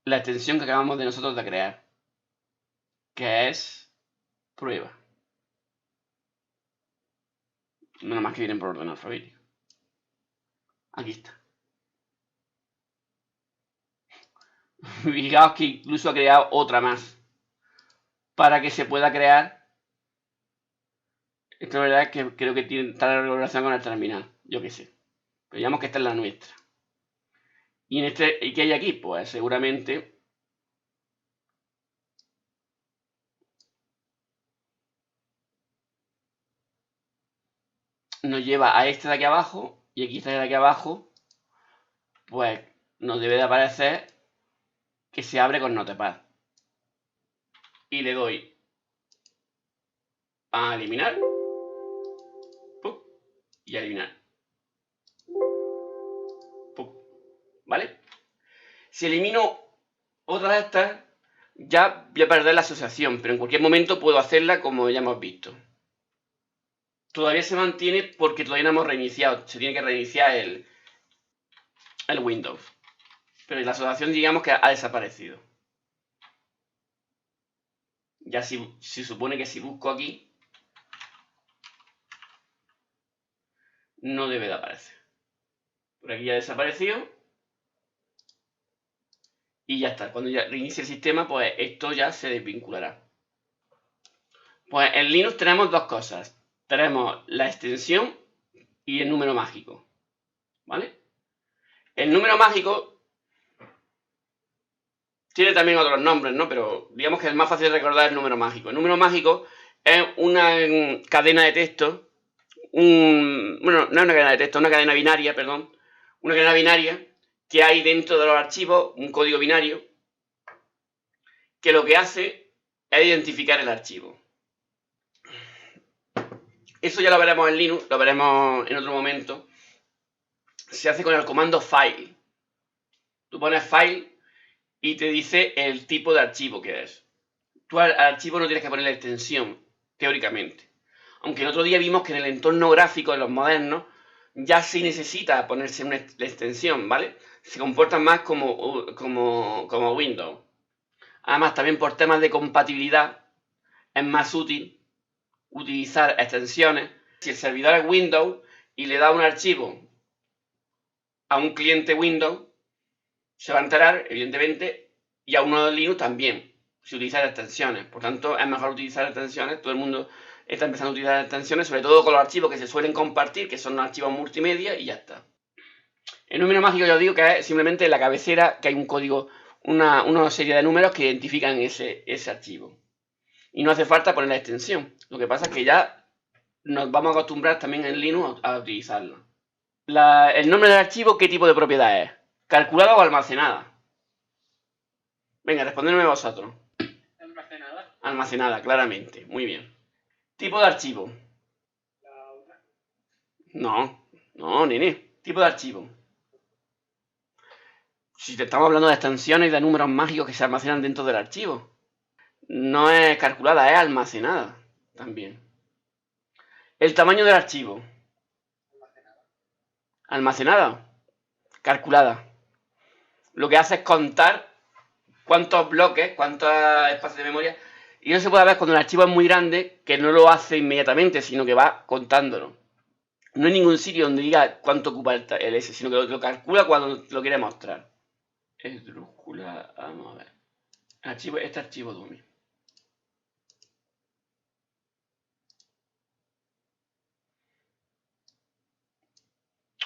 [SPEAKER 1] extensión que acabamos de nosotros de crear, que es prueba. Nada más que vienen por orden alfabético. Aquí está. Fijaos que incluso ha creado otra más para que se pueda crear. Esto la verdad es que creo que tiene tal relación con el terminal, yo qué sé. Pero digamos que esta es la nuestra. ¿Y qué hay aquí? Pues seguramente nos lleva a este de aquí abajo, y aquí este de aquí abajo, pues nos debe de aparecer que se abre con Notepad. Y le doy a eliminar. Y a eliminar. ¿Vale? Si elimino otra de estas, ya voy a perder la asociación, pero en cualquier momento puedo hacerla como ya hemos visto. Todavía se mantiene porque todavía no hemos reiniciado. Se tiene que reiniciar el Windows. Pero la asociación digamos que ha desaparecido. Ya se supone que si busco aquí, no debe de aparecer. Por aquí ya ha desaparecido. Y ya está. Cuando ya reinicie el sistema, pues esto ya se desvinculará. Pues en Linux tenemos dos cosas. Tenemos la extensión y el número mágico. ¿Vale? El número mágico tiene también otros nombres, ¿no? Pero digamos que es más fácil de recordar el número mágico. El número mágico es una cadena de texto. Bueno, no es una cadena de texto, es una cadena binaria, perdón. una cadena binaria que hay dentro de los archivos, un código binario, que lo que hace es identificar el archivo. Eso ya lo veremos en Linux, lo veremos en otro momento. Se hace con el comando file. Tú pones file y te dice el tipo de archivo que es. Tú al archivo no tienes que poner la extensión, teóricamente. Aunque el otro día vimos que en el entorno gráfico de los modernos ya sí necesita ponerse la extensión, ¿vale? Se comportan más como Windows. Además, también por temas de compatibilidad, es más útil utilizar extensiones. Si el servidor es Windows y le da un archivo a un cliente Windows, se va a enterar, evidentemente, y a uno de Linux también, si utiliza extensiones. Por tanto, es mejor utilizar extensiones. Todo el mundo está empezando a utilizar extensiones, sobre todo con los archivos que se suelen compartir, que son los archivos multimedia, y ya está. El número mágico, ya os digo, que es simplemente en la cabecera, que hay un código, una serie de números que identifican ese archivo. Y no hace falta poner la extensión. Lo que pasa es que ya nos vamos a acostumbrar también en Linux a utilizarlo. El nombre del archivo, ¿qué tipo de propiedad es? ¿Calculada o almacenada? Venga, respondedme vosotros.
[SPEAKER 2] Almacenada.
[SPEAKER 1] Almacenada, claramente. Muy bien. Tipo de archivo.
[SPEAKER 2] La otra.
[SPEAKER 1] No, nene. Tipo de archivo. Si te estamos hablando de extensiones y de números mágicos que se almacenan dentro del archivo. No es calculada, es almacenada también. El tamaño del archivo.
[SPEAKER 2] Almacenada.
[SPEAKER 1] Almacenada. Calculada. Lo que hace es contar cuántos bloques, cuántos espacios de memoria. Y eso se puede ver cuando el archivo es muy grande, que no lo hace inmediatamente, sino que va contándolo. No hay ningún sitio donde diga cuánto ocupa el S, sino que lo calcula cuando lo quiere mostrar. Esdrújula, vamos a ver. Este archivo dummy.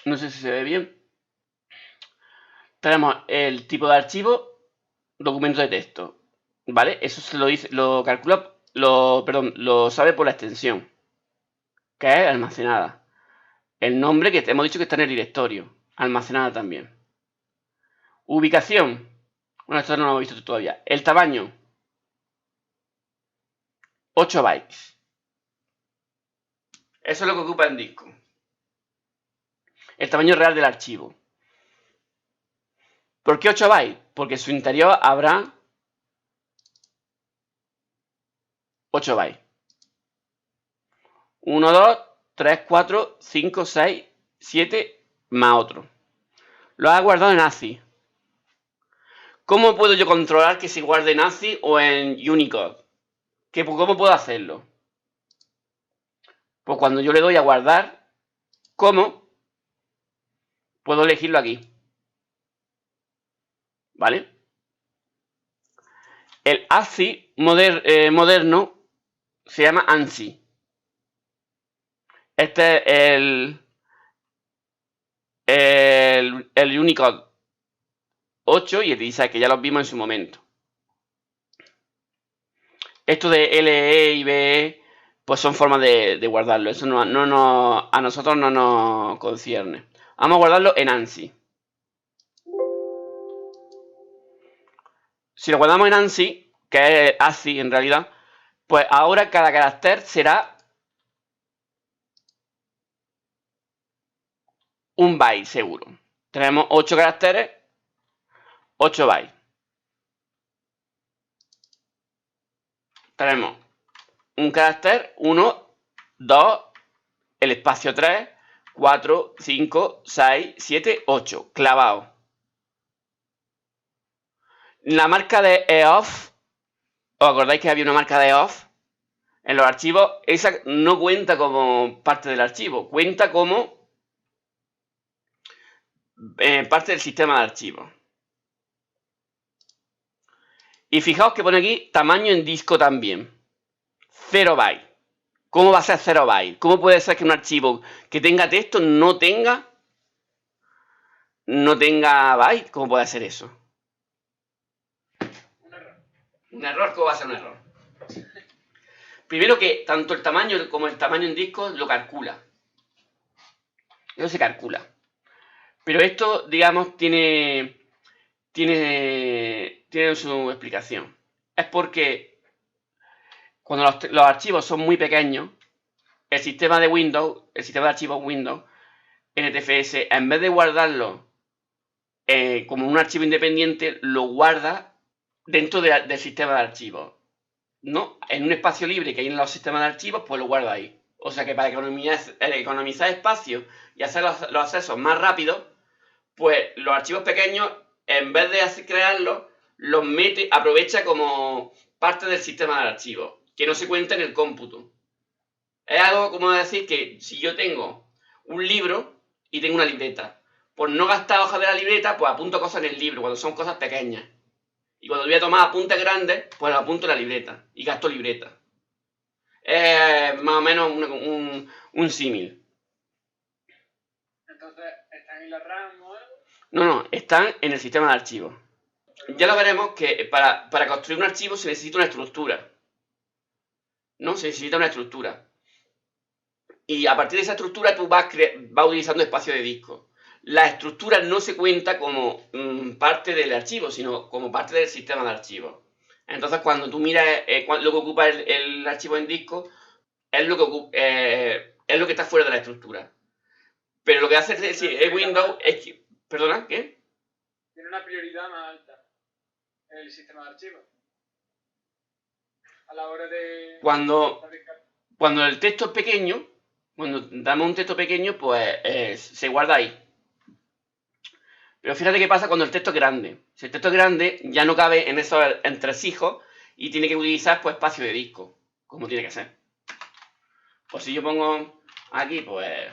[SPEAKER 1] No sé si se ve bien. Tenemos el tipo de archivo, documento de texto. ¿Vale? Eso se lo dice, lo calcula, lo sabe por la extensión, que es almacenada. El nombre que te hemos dicho que está en el directorio, almacenada también. Ubicación. Bueno, esto no lo hemos visto todavía. El tamaño. 8 bytes. Eso es lo que ocupa el disco. El tamaño real del archivo. ¿Por qué 8 bytes? Porque en su interior habrá 8 bytes. 1, 2, 3, 4, 5, 6, 7 más otro. Lo ha guardado en ASCII. ¿Cómo puedo yo controlar que se guarde en ASCII o en Unicode? ¿Cómo puedo hacerlo? Pues cuando yo le doy a guardar, ¿cómo? Puedo elegirlo aquí. ¿Vale? El ASCII moderno se llama ANSI. Este es el Unicode 8 y el DISA, que ya los vimos en su momento. Esto de LE y BE, pues son formas de guardarlo. Eso a nosotros no nos concierne. Vamos a guardarlo en ANSI. Si lo guardamos en ANSI, que es ASCII en realidad, pues ahora cada carácter será un byte seguro. Tenemos 8 caracteres, 8 bytes. Tenemos un carácter, 1, 2, el espacio 3, 4, 5, 6, 7, 8, clavado. La marca de EOF, ¿os acordáis que había una marca de EOF? En los archivos, esa no cuenta como parte del archivo, cuenta como parte del sistema de archivos. Y fijaos que pone aquí tamaño en disco también. 0 bytes. ¿Cómo va a ser 0 bytes? ¿Cómo puede ser que un archivo que tenga texto no tenga bytes? ¿Cómo puede ser eso?
[SPEAKER 2] Un error.
[SPEAKER 1] ¿Un error? ¿Cómo va a ser un error? Primero que tanto el tamaño como el tamaño en disco lo calcula. Eso se calcula. Pero esto, digamos, tiene su explicación. Es porque cuando los archivos son muy pequeños, el sistema de Windows, el sistema de archivos Windows, NTFS, en vez de guardarlo como un archivo independiente, lo guarda dentro del sistema de archivos. ¿No? En un espacio libre que hay en los sistemas de archivos, pues lo guarda ahí. O sea que para economizar espacio y hacer los accesos más rápidos, pues los archivos pequeños, en vez de crearlos, los aprovecha como parte del sistema de archivos, que no se cuenta en el cómputo. Es algo como decir que si yo tengo un libro y tengo una libreta, por no gastar hojas de la libreta, pues apunto cosas en el libro, cuando son cosas pequeñas. Y cuando voy a tomar apuntes grandes, pues lo apunto en la libreta y gasto libreta. Es más o menos un símil.
[SPEAKER 2] Entonces, ¿están en la RAM o algo?
[SPEAKER 1] No, están en el sistema de archivos. Ya lo veremos que para construir un archivo se necesita una estructura. ¿No? Se necesita una estructura. Y a partir de esa estructura tú vas utilizando espacio de disco. La estructura no se cuenta como parte del archivo, sino como parte del sistema de archivos. Entonces, cuando tú miras lo que ocupa el archivo en disco, es lo que está fuera de la estructura. Pero lo que hace Windows es que... ¿Perdona? ¿Qué?
[SPEAKER 2] Tiene una prioridad más alta el sistema de archivos. A la hora de...
[SPEAKER 1] Cuando el texto es pequeño, cuando damos un texto pequeño, pues se guarda ahí. Pero fíjate qué pasa cuando el texto es grande. Si el texto es grande, ya no cabe en esos entresijos y tiene que utilizar pues espacio de disco, como tiene que ser. Pues si yo pongo aquí, pues...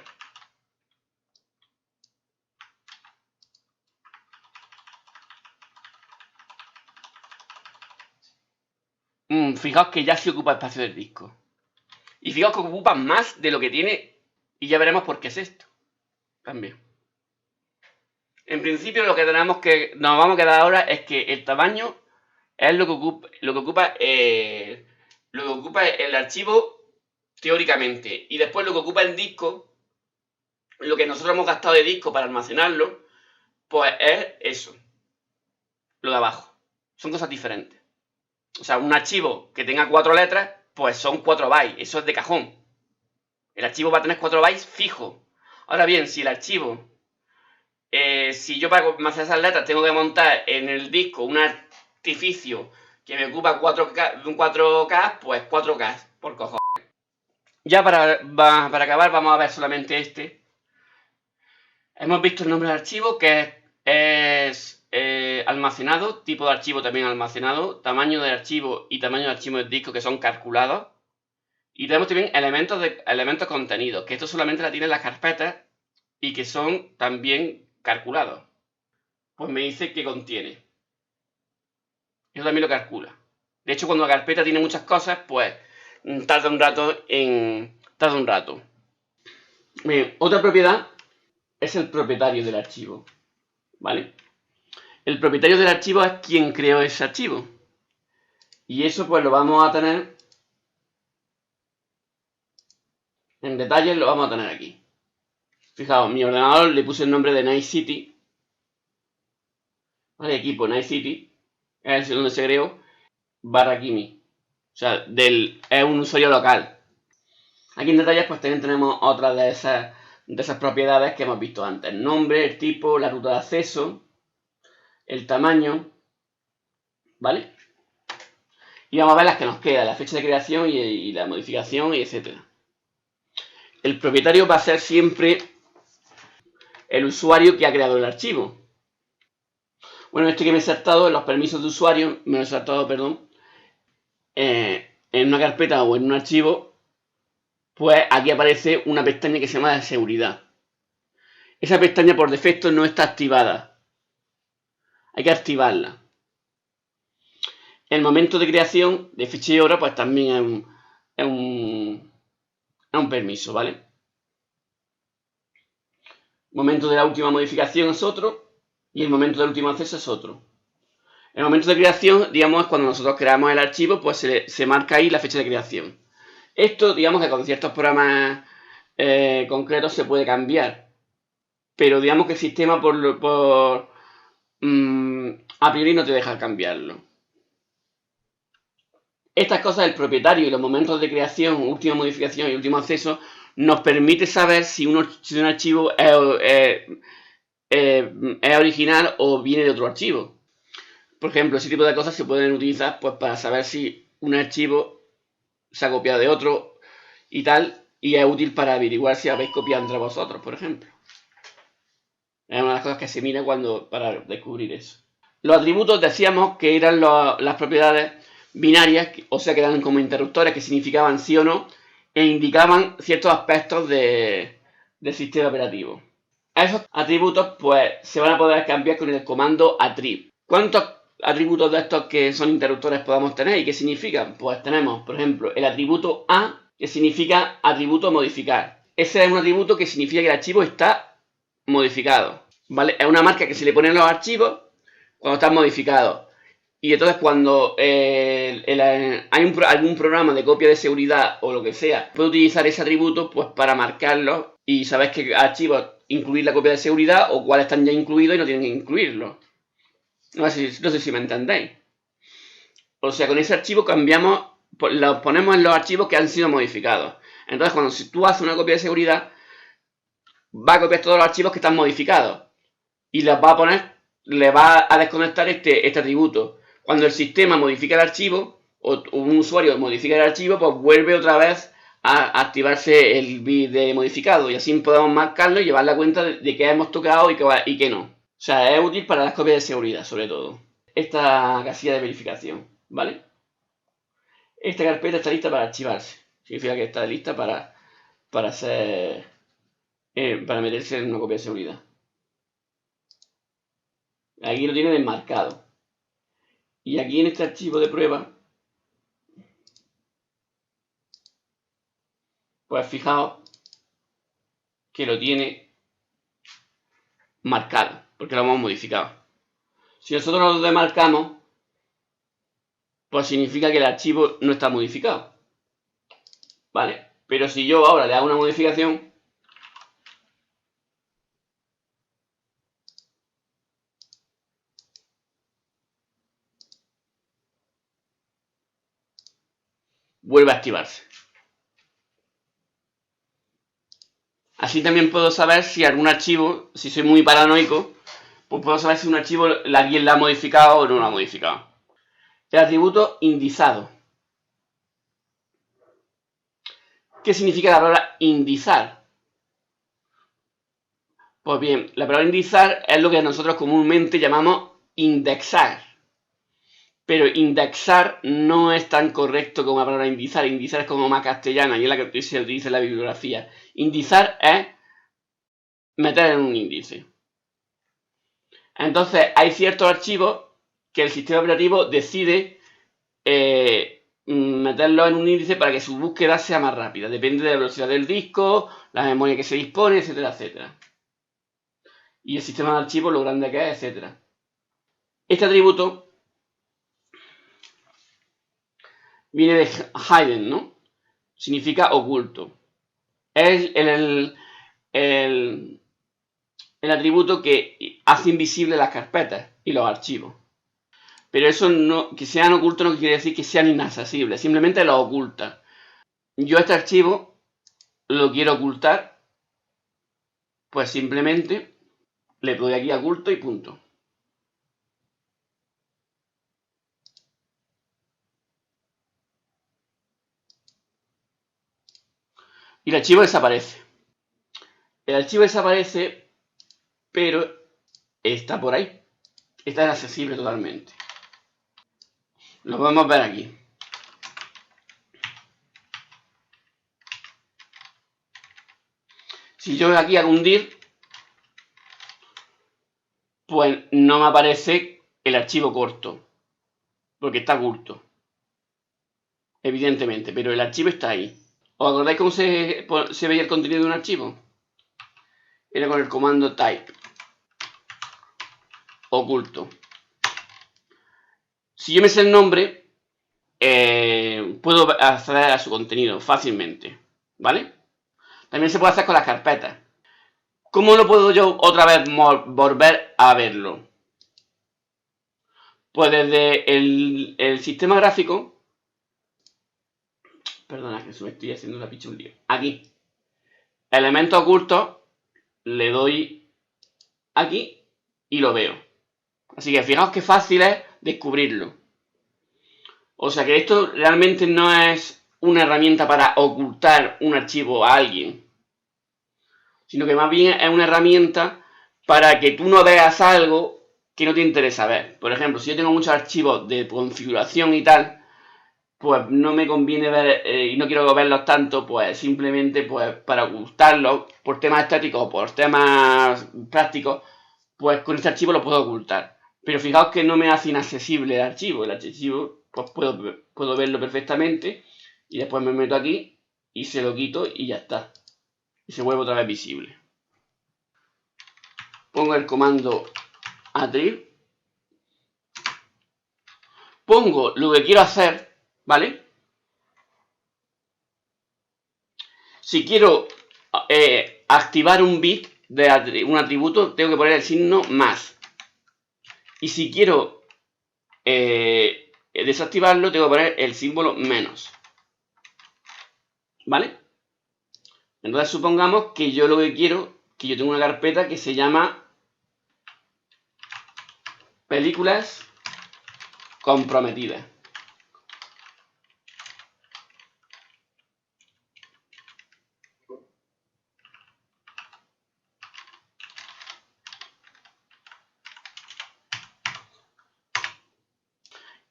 [SPEAKER 1] fijaos que ya se ocupa espacio del disco. Y fijaos que ocupa más de lo que tiene. Y ya veremos por qué es esto. También. En principio lo que nos vamos a quedar ahora es que el tamaño es lo que ocupa el archivo teóricamente. Y después lo que ocupa el disco, lo que nosotros hemos gastado de disco para almacenarlo, pues es eso. Lo de abajo. Son cosas diferentes. O sea, un archivo que tenga 4 letras, pues son 4 bytes. Eso es de cajón. El archivo va a tener 4 bytes fijo. Ahora bien, si el archivo... si yo para almacenar esas letras tengo que montar en el disco un artificio que me ocupa 4K, pues 4K, por cojones. Ya para acabar vamos a ver solamente este. Hemos visto el nombre del archivo, que es almacenado, tipo de archivo también almacenado, tamaño de archivo y tamaño de archivo del disco que son calculados. Y tenemos también elementos contenidos, que esto solamente la tienen las carpetas y que son también calculados. Pues me dice que contiene. Eso también lo calcula. De hecho, cuando la carpeta tiene muchas cosas, pues tarda un rato. Bien, otra propiedad es el propietario del archivo. ¿Vale? El propietario del archivo es quien creó ese archivo. Y eso pues lo vamos a tener en detalle, lo vamos a tener aquí. Fijaos, mi ordenador le puse el nombre de Night City. ¿Vale? Equipo Night City. Es donde se creó. /kimi. O sea, es un usuario local. Aquí en detalles pues también tenemos otras de esas propiedades que hemos visto antes. El nombre, el tipo, la ruta de acceso, el tamaño. ¿Vale? Y vamos a ver las que nos quedan, la fecha de creación y la modificación, y etcétera. El propietario va a ser siempre el usuario que ha creado el archivo. Bueno, esto que me he saltado, los permisos de usuario, en una carpeta o en un archivo, pues aquí aparece una pestaña que se llama de seguridad. Esa pestaña por defecto no está activada. Hay que activarla. El momento de creación de fecha y hora, pues también es un permiso, ¿vale? El momento de la última modificación es otro y el momento del último acceso es otro. El momento de creación, digamos, es cuando nosotros creamos el archivo, pues se marca ahí la fecha de creación. Esto, digamos que con ciertos programas concretos se puede cambiar. pero digamos que el sistema a priori no te deja cambiarlo. Estas cosas, el propietario y los momentos de creación, última modificación y último acceso, nos permite saber si un archivo es original o viene de otro archivo. Por ejemplo, ese tipo de cosas se pueden utilizar pues, para saber si un archivo se ha copiado de otro y tal, y es útil para averiguar si habéis copiado entre vosotros, por ejemplo. Es una de las cosas que se mira para descubrir eso. Los atributos decíamos que eran las propiedades binarias, o sea que eran como interruptores que significaban sí o no, e indicaban ciertos aspectos del sistema operativo. Esos atributos pues se van a poder cambiar con el comando attrib. ¿Cuántos atributos de estos que son interruptores podamos tener y qué significan? Pues tenemos, por ejemplo, el atributo A, que significa atributo modificar. Ese es un atributo que significa que el archivo está modificado, ¿vale? Es una marca que se le pone a los archivos cuando están modificados. Y entonces cuando hay algún programa de copia de seguridad o lo que sea, puede utilizar ese atributo pues para marcarlo y sabes qué archivos incluir la copia de seguridad o cuáles están ya incluidos y no tienen que incluirlos. No sé si me entendéis. O sea, con ese archivo cambiamos, los ponemos en los archivos que han sido modificados. Entonces, cuando tú haces una copia de seguridad, va a copiar todos los archivos que están modificados y les va a poner, le va a desconectar este atributo. Cuando el sistema modifica el archivo o un usuario modifica el archivo, pues vuelve otra vez a activarse el bit de modificado y así podemos marcarlo y llevar la cuenta de que hemos tocado y que no. O sea, es útil para las copias de seguridad, sobre todo. Esta casilla de verificación, ¿vale? Esta carpeta está lista para archivarse. Significa que está lista para meterse en una copia de seguridad. Aquí lo tiene desmarcado. Y aquí en este archivo de prueba, pues fijaos que lo tiene marcado, porque lo hemos modificado. Si nosotros lo demarcamos, pues significa que el archivo no está modificado, ¿vale? Pero si yo ahora le hago una modificación, vuelve a activarse. Así también puedo saber si algún archivo, si soy muy paranoico, pues puedo saber si un archivo alguien lo ha modificado o no lo ha modificado. El atributo indizado. ¿Qué significa la palabra indizar? Pues bien, la palabra indizar es lo que nosotros comúnmente llamamos indexar. Pero indexar no es tan correcto como la palabra indizar. Indizar es como más castellana y es la que se utiliza en la bibliografía. Indizar es meter en un índice. Entonces, hay ciertos archivos que el sistema operativo decide meterlos en un índice para que su búsqueda sea más rápida. Depende de la velocidad del disco, la memoria que se dispone, etcétera, etcétera. Y el sistema de archivos, lo grande que es, etcétera. Este atributo viene de hidden, ¿no? Significa oculto. Es el atributo que hace invisible las carpetas y los archivos. Pero eso no, que sean ocultos no quiere decir que sean inaccesibles, simplemente los oculta. Yo este archivo lo quiero ocultar, pues simplemente le doy aquí a oculto y punto. Y el archivo desaparece. El archivo desaparece, pero está por ahí. Está inaccesible totalmente. Lo podemos ver aquí. Si yo aquí hago un dir, pues no me aparece el archivo corto, porque está oculto. Evidentemente, pero el archivo está ahí. ¿Os acordáis cómo se veía el contenido de un archivo? Era con el comando type. Oculto. Si yo me sé el nombre, puedo acceder a su contenido fácilmente, ¿vale? También se puede hacer con las carpetas. ¿Cómo lo puedo yo otra vez volver a verlo? Pues desde el sistema gráfico. Perdona, que se me estoy haciendo la picha un lío. Aquí. Elementos ocultos. Le doy aquí y lo veo. Así que fijaos qué fácil es descubrirlo. O sea que esto realmente no es una herramienta para ocultar un archivo a alguien, sino que más bien es una herramienta para que tú no veas algo que no te interesa ver. Por ejemplo, si yo tengo muchos archivos de configuración y tal, pues no me conviene ver y no quiero verlos tanto, pues simplemente pues para ocultarlos por temas estéticos o por temas prácticos, pues con este archivo lo puedo ocultar. Pero fijaos que no me hace inaccesible el archivo pues puedo verlo perfectamente y después me meto aquí y se lo quito y ya está. Y se vuelve otra vez visible. Pongo el comando attrib, pongo lo que quiero hacer, ¿vale? Si quiero activar un bit de un atributo, tengo que poner el signo más. Y si quiero desactivarlo, tengo que poner el símbolo menos. ¿Vale? Entonces supongamos que yo lo que quiero, que yo tengo una carpeta que se llama películas comprometidas.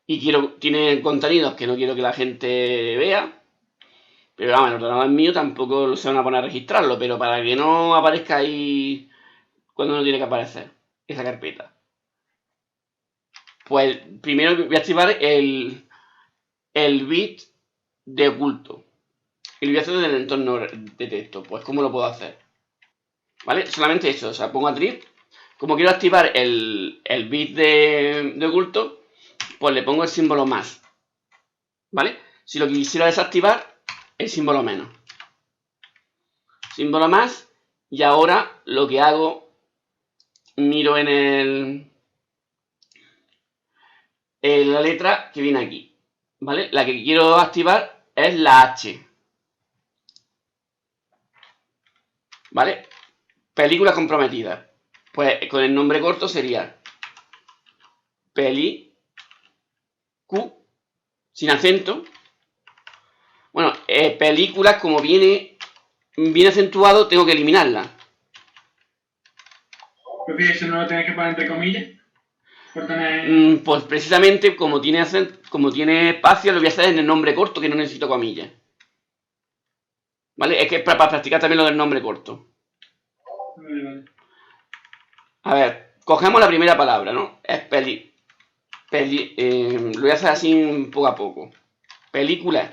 [SPEAKER 1] Y tiene contenidos que no quiero que la gente vea, pero vamos, el ordenador mío tampoco se van a poner a registrarlo, pero para que no aparezca ahí cuando no tiene que aparecer esa carpeta. Pues primero voy a activar el bit de oculto. Y lo voy a hacer desde el entorno de texto. Pues ¿cómo lo puedo hacer? ¿Vale? Solamente eso, o sea, pongo attrib. Como quiero activar el bit de oculto, pues le pongo el símbolo más. ¿Vale? Si lo quisiera desactivar, el símbolo menos. Símbolo más. Y ahora lo que hago, miro en la letra que viene aquí. ¿Vale? La que quiero activar es la H. ¿Vale? Película comprometida. Pues con el nombre corto sería peli Q sin acento. Bueno, películas como viene acentuado, tengo que eliminarla.
[SPEAKER 2] ¿Por qué eso no lo tienes que poner entre comillas? Por tener...
[SPEAKER 1] Pues precisamente como tiene espacio, lo voy a hacer en el nombre corto, que no necesito comillas. ¿Vale? Es que es para practicar también lo del nombre corto.
[SPEAKER 2] Vale.
[SPEAKER 1] A ver, cogemos la primera palabra, ¿no? Es lo voy a hacer así poco a poco. Película.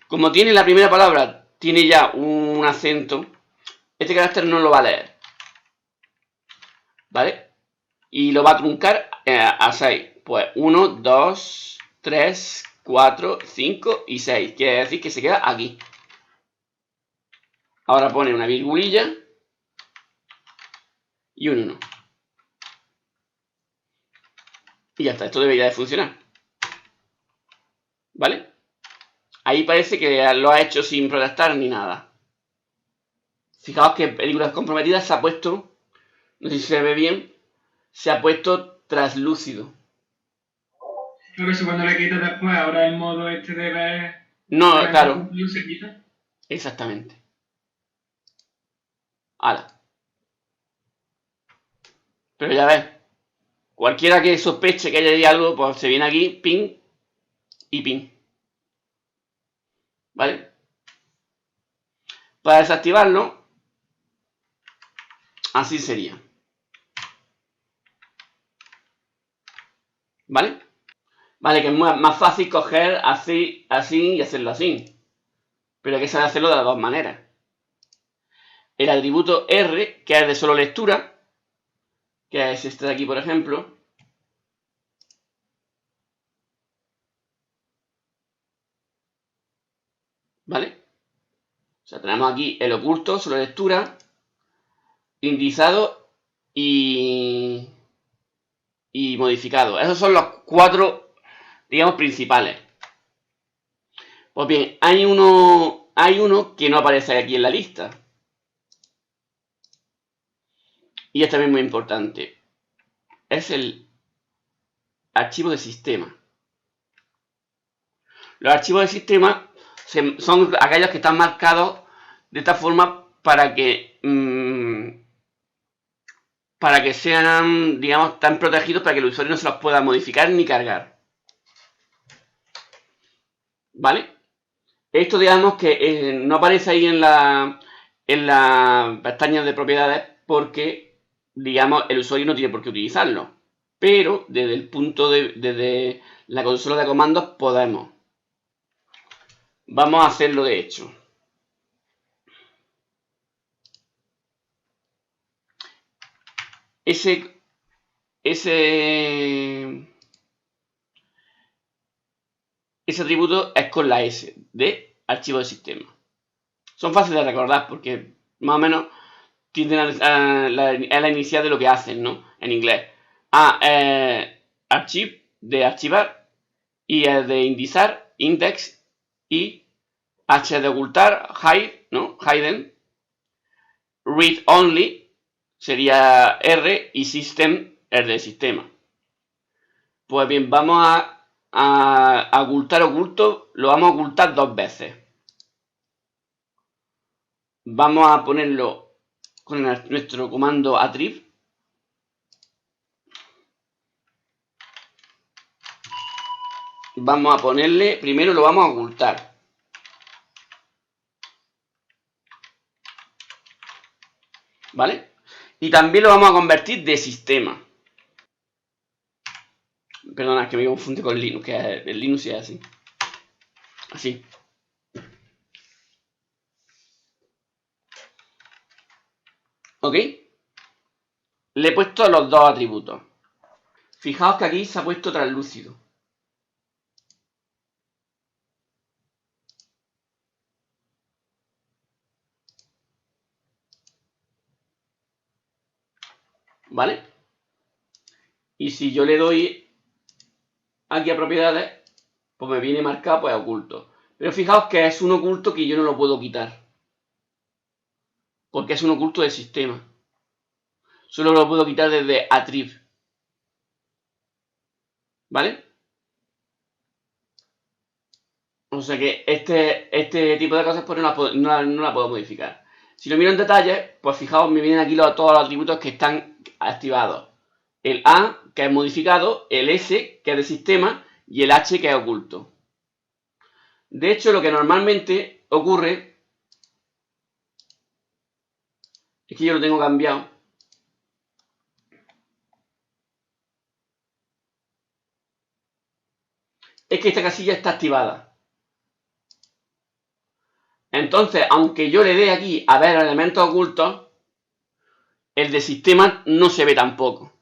[SPEAKER 1] Como tiene la primera palabra, tiene ya un acento, este carácter no lo va a leer. ¿Vale? Y lo va a truncar a 6. Pues 1, 2, 3, 4, 5 y 6. Quiere decir que se queda aquí. Ahora pone una virgulilla y un 1. Y ya está, esto debería de funcionar. ¿Vale? Ahí parece que lo ha hecho sin protestar ni nada. Fijaos que en películas comprometidas se ha puesto, no sé si se ve bien, se ha puesto traslúcido.
[SPEAKER 2] Creo que eso cuando le quitas después, ahora el modo este de ver...
[SPEAKER 1] No, claro.
[SPEAKER 2] Se quita.
[SPEAKER 1] Exactamente. Hala. Pero ya ves, cualquiera que sospeche que haya ahí algo, pues se viene aquí, ping y ping. ¿Vale? Para desactivarlo, así sería. ¿Vale? Vale, que es más fácil coger así y hacerlo así. Pero hay que saber hacerlo de las dos maneras. El atributo R, que es de solo lectura, que es este de aquí, por ejemplo. ¿Vale? O sea, tenemos aquí el oculto, solo lectura. indizado y modificado. Esos son los 4, digamos, principales. Pues bien, hay uno que no aparece aquí en la lista. Y es también muy importante. Es el archivo de sistema. Los archivos de sistema son aquellos que están marcados de esta forma para que sean, digamos, tan protegidos para que el usuario no se los pueda modificar ni cargar. ¿Vale? Esto, digamos, que no aparece ahí en la pestaña de propiedades porque, digamos, el usuario no tiene por qué utilizarlo. Pero desde el punto desde la consola de comandos podemos. Vamos a hacerlo de hecho. Ese atributo es con la S de archivo de sistema. Son fáciles de recordar porque más o menos tienden a la inicial de lo que hacen, ¿no? En inglés. Archive, de archivar, y el de indizar, index, y H de ocultar, hide, ¿no? Hidden, read only, sería R, y system, el de sistema. Pues bien, vamos a ocultar oculto, lo vamos a ocultar 2 veces. Vamos a ponerlo con nuestro comando attrib. Vamos a ponerle, primero lo vamos a ocultar. ¿Vale? Y también lo vamos a convertir de sistema. Perdona, es que me confunde con Linux, que el Linux es así. Así. ¿Ok? Le he puesto los 2 atributos. Fijaos que aquí se ha puesto translúcido. ¿Vale? Y si yo le doy aquí a propiedades, pues me viene marcado pues oculto. Pero fijaos que es un oculto que yo no lo puedo quitar. Porque es un oculto de sistema. Solo lo puedo quitar desde attrib. ¿Vale? O sea que este tipo de cosas pues no la puedo modificar. Si lo miro en detalle, pues fijaos, me vienen aquí todos los atributos que están activados. El A, que es modificado, el S, que es de sistema, y el H, que es oculto. De hecho, lo que normalmente ocurre es que yo lo tengo cambiado. Es que esta casilla está activada. Entonces, aunque yo le dé aquí a ver elementos ocultos, el de sistema no se ve tampoco.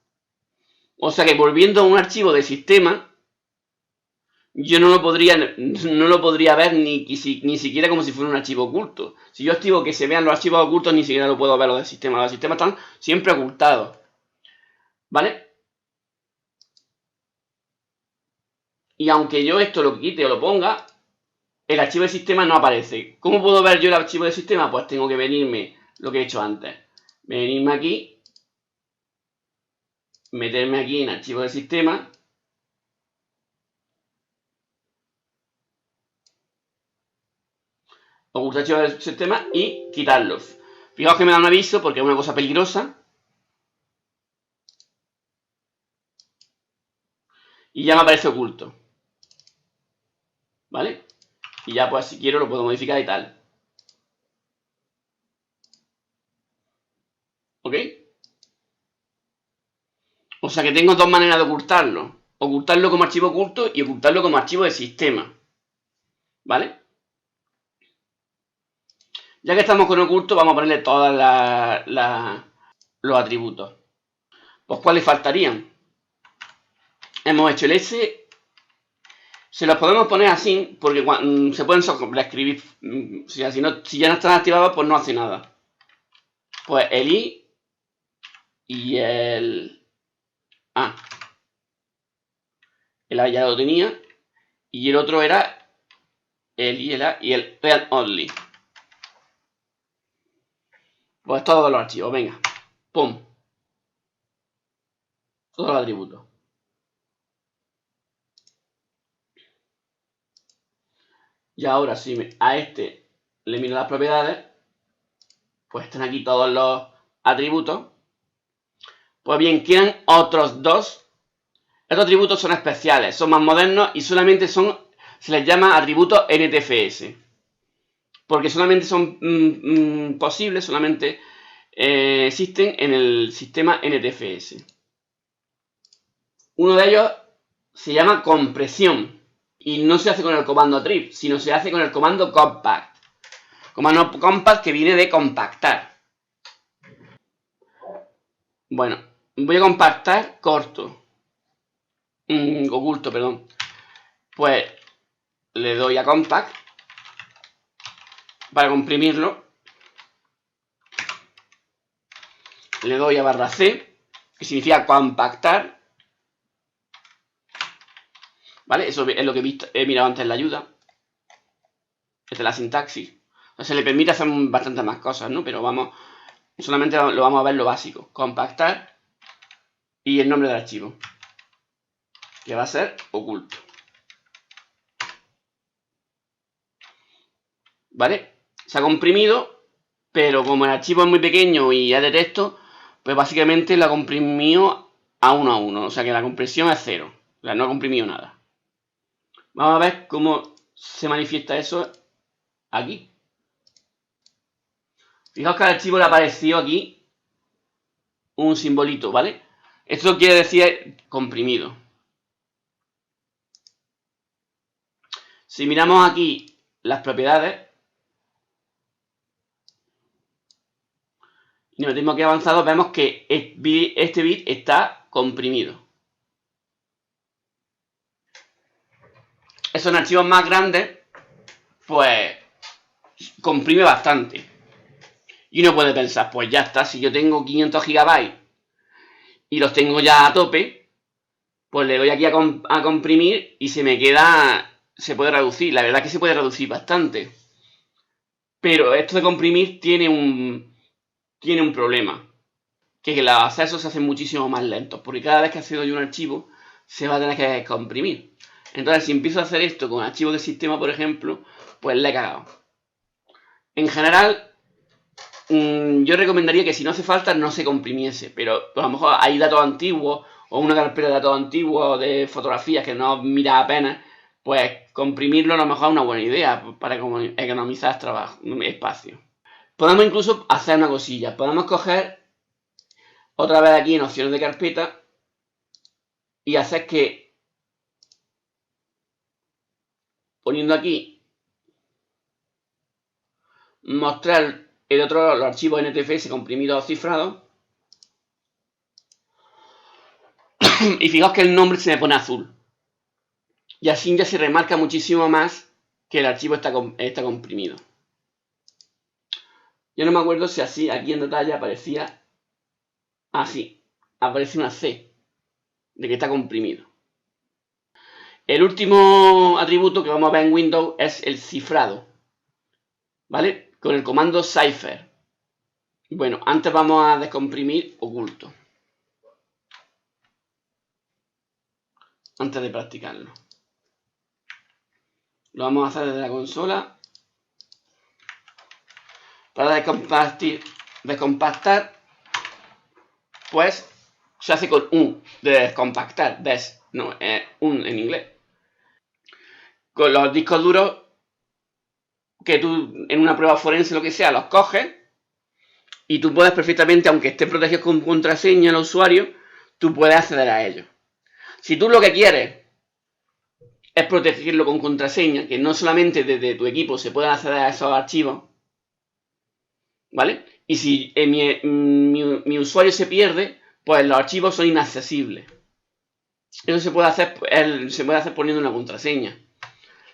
[SPEAKER 1] O sea que volviendo a un archivo de sistema, yo no lo podría ver ni siquiera como si fuera un archivo oculto. Si yo activo que se vean los archivos ocultos, ni siquiera lo puedo ver los del sistema. Los sistemas están siempre ocultados. ¿Vale? Y aunque yo esto lo quite o lo ponga, el archivo de sistema no aparece. ¿Cómo puedo ver yo el archivo de sistema? Pues tengo que venirme, lo que he hecho antes. Venirme aquí, meterme aquí en archivo de sistema. Ocultar archivo del sistema y quitarlos. Fijaos que me da un aviso porque es una cosa peligrosa. Y ya me aparece oculto. ¿Vale? Y ya pues si quiero lo puedo modificar y tal. ¿Ok? O sea que tengo 2 maneras de ocultarlo. Ocultarlo como archivo oculto y ocultarlo como archivo de sistema. ¿Vale? Ya que estamos con oculto, vamos a ponerle todos los atributos. Pues ¿cuáles faltarían? Hemos hecho el S. Se los podemos poner así porque se pueden sobreescribir. Si ya no están activados, pues no hace nada. Pues el I y el A. El A ya lo tenía. Y el otro era el I, el A y el read only. Pues todos los archivos, venga. Pum. Todos los atributos. Y ahora si a este le miro las propiedades, pues están aquí todos los atributos. Pues bien, quedan otros dos. Estos atributos son especiales, son más modernos y solamente se les llama atributos NTFS. Porque solamente son posibles, solamente existen en el sistema NTFS. Uno de ellos se llama compresión y no se hace con el comando attrib, sino se hace con el comando compact. Comando compact que viene de compactar. Bueno, voy a compactar oculto, perdón. Pues le doy a compact para comprimirlo. Le doy a /C, que significa compactar. ¿Vale? Eso es lo que he mirado antes en la ayuda. Esta es la sintaxis. O sea, le permite hacer bastantes más cosas, ¿no? Pero solamente lo vamos a ver lo básico. Compactar y el nombre del archivo, que va a ser oculto. ¿Vale? Se ha comprimido, pero como el archivo es muy pequeño y es de texto, pues básicamente lo ha comprimido a 1 a 1. O sea que la compresión es 0. O sea, no ha comprimido nada. Vamos a ver cómo se manifiesta eso aquí. Fijaos que al archivo le apareció aquí un simbolito, ¿vale? Esto quiere decir comprimido. Si miramos aquí las propiedades y nos metemos aquí avanzados, vemos que este bit está comprimido. Esos archivos más grandes, pues comprime bastante. Y uno puede pensar, pues ya está, si yo tengo 500 GB y los tengo ya a tope, pues le doy aquí a comprimir y se puede reducir. La verdad es que se puede reducir bastante. Pero esto de comprimir tiene un problema. Que los accesos se hacen muchísimo más lentos. Porque cada vez que accedo yo a un archivo, se va a tener que comprimir. Entonces, si empiezo a hacer esto con archivos de sistema, por ejemplo, pues le he cagado. En general, yo recomendaría que si no hace falta, no se comprimiese. Pero a lo mejor hay datos antiguos o una carpeta de datos antiguos de fotografías que no mira apenas, pues comprimirlo a lo mejor es una buena idea para economizar espacio. Podemos incluso hacer una cosilla. Podemos coger otra vez aquí en opciones de carpeta y hacer que, poniendo aquí, mostrar los archivos NTFS comprimidos o cifrados. Y fijaos que el nombre se me pone azul. Y así ya se remarca muchísimo más que el archivo está comprimido. Yo no me acuerdo si así aquí en detalle aparecía así. Aparece una C de que está comprimido. El último atributo que vamos a ver en Windows es el cifrado. ¿Vale? Con el comando cipher. Bueno, antes vamos a descomprimir oculto. Antes de practicarlo. Lo vamos a hacer desde la consola. Para descompactar, pues se hace con un de descompactar, un en inglés. Con los discos duros que tú en una prueba forense lo que sea los coges y tú puedes perfectamente, aunque esté protegido con contraseña el usuario, tú puedes acceder a ellos. Si tú lo que quieres es protegerlo con contraseña, que no solamente desde tu equipo se puedan acceder a esos archivos, ¿vale? Y si mi usuario se pierde, pues los archivos son inaccesibles. Eso se puede hacer poniendo una contraseña.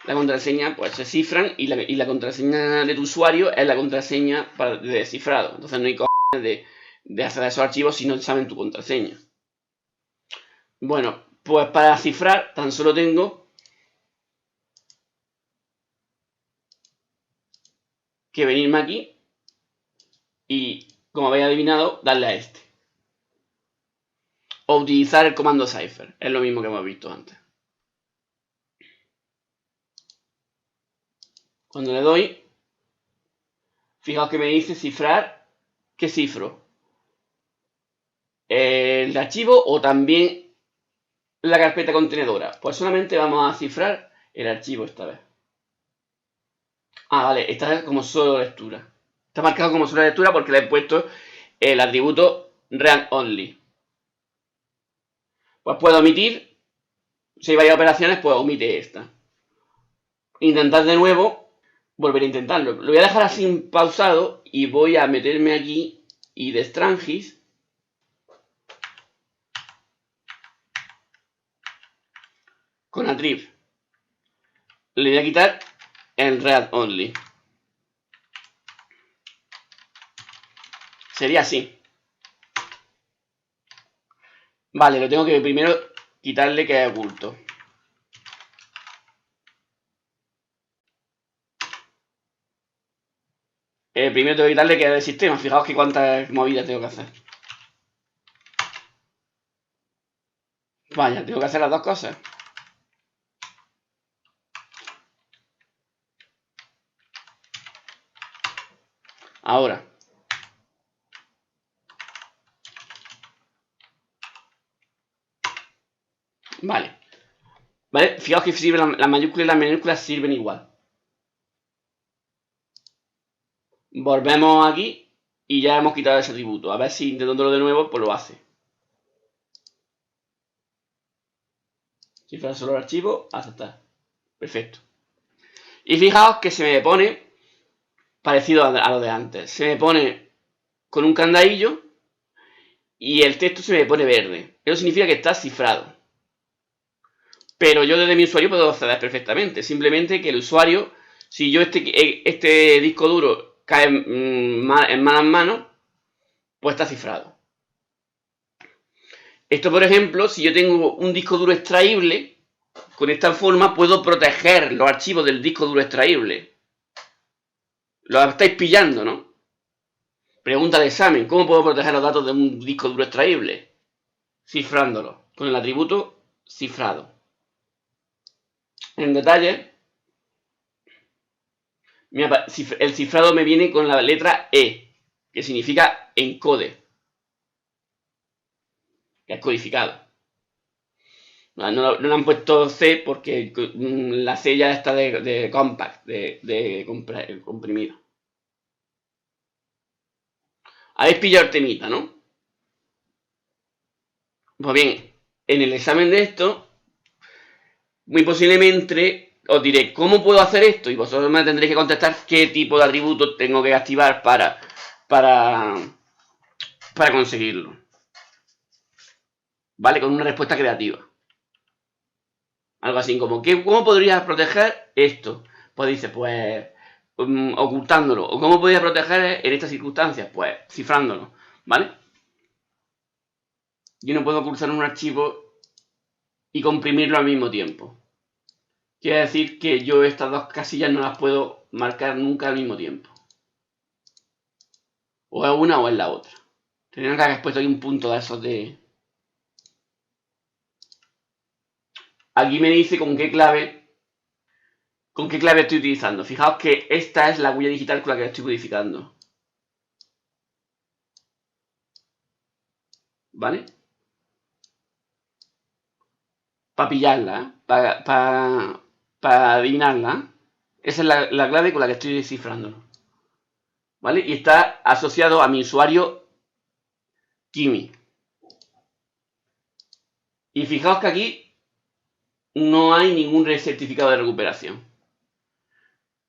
[SPEAKER 1] La contraseña, pues se cifran y la contraseña de tu usuario es la contraseña de descifrado. Entonces no hay cojones de acceder a esos archivos si no saben tu contraseña. Bueno, pues para cifrar tan solo tengo que venirme aquí y, como habéis adivinado, darle a este. O utilizar el comando cipher. Es lo mismo que hemos visto antes. Cuando le doy, fijaos que me dice cifrar. ¿Qué cifro? ¿El archivo o también la carpeta contenedora? Pues solamente vamos a cifrar el archivo esta vez. Ah, vale, esta es como solo lectura. Está marcado como solo lectura porque le he puesto el atributo read only. Pues puedo omitir. Si hay varias operaciones, pues omite esta. Intentar de nuevo. Volver a intentarlo. Lo voy a dejar así pausado y voy a meterme aquí y de Strangis. Con attrib. Le voy a quitar el read only. Sería así. Vale, lo tengo que primero quitarle que es oculto. Primero tengo que quitarle que es del sistema. Fijaos que cuántas movidas tengo que hacer. Vaya, tengo que hacer las dos cosas. Ahora. Vale. ¿Vale? Fijaos que sirven las mayúsculas y las minúsculas sirven igual. Volvemos aquí y ya hemos quitado ese atributo. A ver si intentándolo de nuevo, pues lo hace. Cifrar solo el archivo, aceptar. Perfecto. Y fijaos que se me pone parecido a lo de antes. Se me pone con un candadillo y el texto se me pone verde. Eso significa que está cifrado. Pero yo desde mi usuario puedo acceder perfectamente. Simplemente que el usuario, si yo este disco duro cae en malas manos, pues está cifrado. Esto, por ejemplo, si yo tengo un disco duro extraíble, con esta forma puedo proteger los archivos del disco duro extraíble. Lo estáis pillando, ¿no? Pregunta de examen. ¿Cómo puedo proteger los datos de un disco duro extraíble? Cifrándolo. Con el atributo cifrado. En detalle, el cifrado me viene con la letra E, que significa encode, que es codificado. No le han puesto C porque la C ya está de compact, de comprimido. Habéis pillado el temita, ¿no? Pues bien, en el examen de esto, muy posiblemente os diré cómo puedo hacer esto y vosotros me tendréis que contestar qué tipo de atributos tengo que activar para conseguirlo. ¿Vale? Con una respuesta creativa. Algo así como, ¿cómo podrías proteger esto? Pues dice, pues ocultándolo. ¿O cómo podría proteger en estas circunstancias? Pues cifrándolo. ¿Vale? Yo no puedo ocultar un archivo y comprimirlo al mismo tiempo. Quiere decir que yo estas dos casillas no las puedo marcar nunca al mismo tiempo. O es una o es la otra. Tendrían que haber puesto aquí un punto de esos de... Aquí me dice con qué clave estoy utilizando. Fijaos que esta es la huella digital con la que estoy codificando. ¿Vale? Para pillarla, para adivinarla. Esa es la clave con la que estoy descifrándolo. ¿Vale? Y está asociado a mi usuario Kimi. Y fijaos que aquí no hay ningún certificado de recuperación.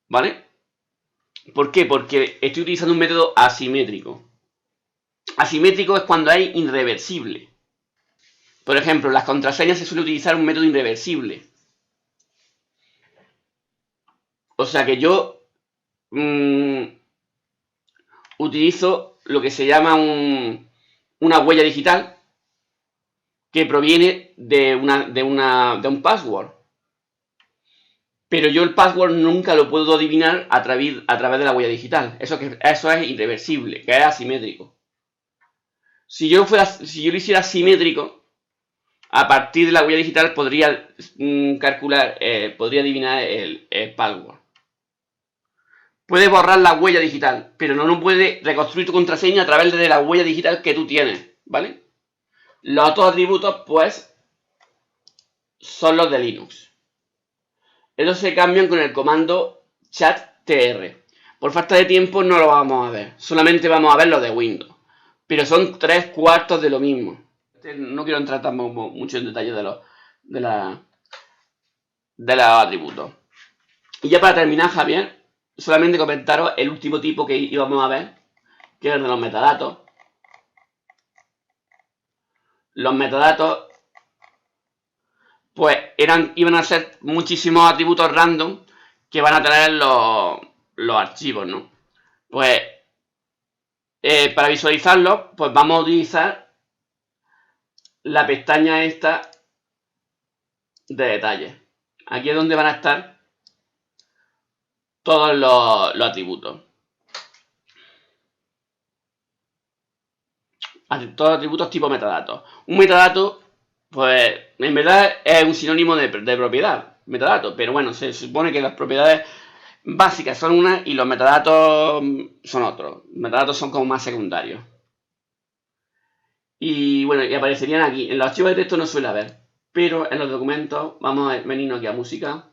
[SPEAKER 1] ¿Vale? ¿Por qué? Porque estoy utilizando un método asimétrico. Asimétrico es cuando hay irreversible. Por ejemplo, en las contraseñas se suele utilizar un método irreversible. O sea que yo utilizo lo que se llama un una huella digital que proviene de un password. Pero yo el password nunca lo puedo adivinar a través de la huella digital. Eso es irreversible, que es asimétrico. Si yo lo hiciera simétrico, a partir de la huella digital podría calcular, podría adivinar el password. Puede borrar la huella digital, pero no puede reconstruir tu contraseña a través de la huella digital que tú tienes, ¿vale? Los otros atributos, pues, son los de Linux. Estos se cambian con el comando chattr. Por falta de tiempo no lo vamos a ver, solamente vamos a ver los de Windows. Pero son 3/4 de lo mismo. No quiero entrar tampoco mucho en detalle de los atributos. Y ya para terminar, Javier, solamente comentaros el último tipo que íbamos a ver, que es el de los metadatos. Los metadatos, pues, iban a ser muchísimos atributos random que van a tener los archivos, ¿no? Pues, para visualizarlos, pues vamos a utilizar la pestaña esta de detalles. Aquí es donde van a estar todos los atributos. Todos los atributos tipo metadatos. Un metadato, pues, en verdad es un sinónimo de propiedad, metadato, pero bueno, se supone que las propiedades básicas son unas y los metadatos son otros. Los metadatos son como más secundarios. Y bueno, y aparecerían aquí. En los archivos de texto no suele haber, pero en los documentos, vamos a venirnos aquí a música.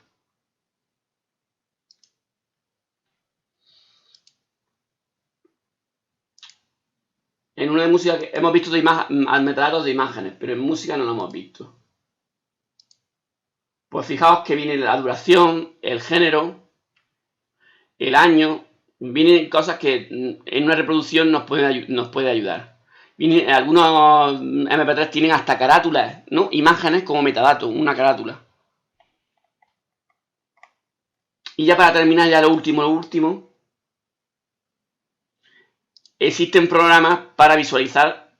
[SPEAKER 1] En una de música hemos visto metadatos de imágenes, pero en música no lo hemos visto. Pues fijaos que viene la duración, el género, el año, vienen cosas que en una reproducción nos puede ayudar. Algunos MP3 tienen hasta carátulas, ¿no? Imágenes como metadato, una carátula. Y ya para terminar, ya lo último. Existen programas para visualizar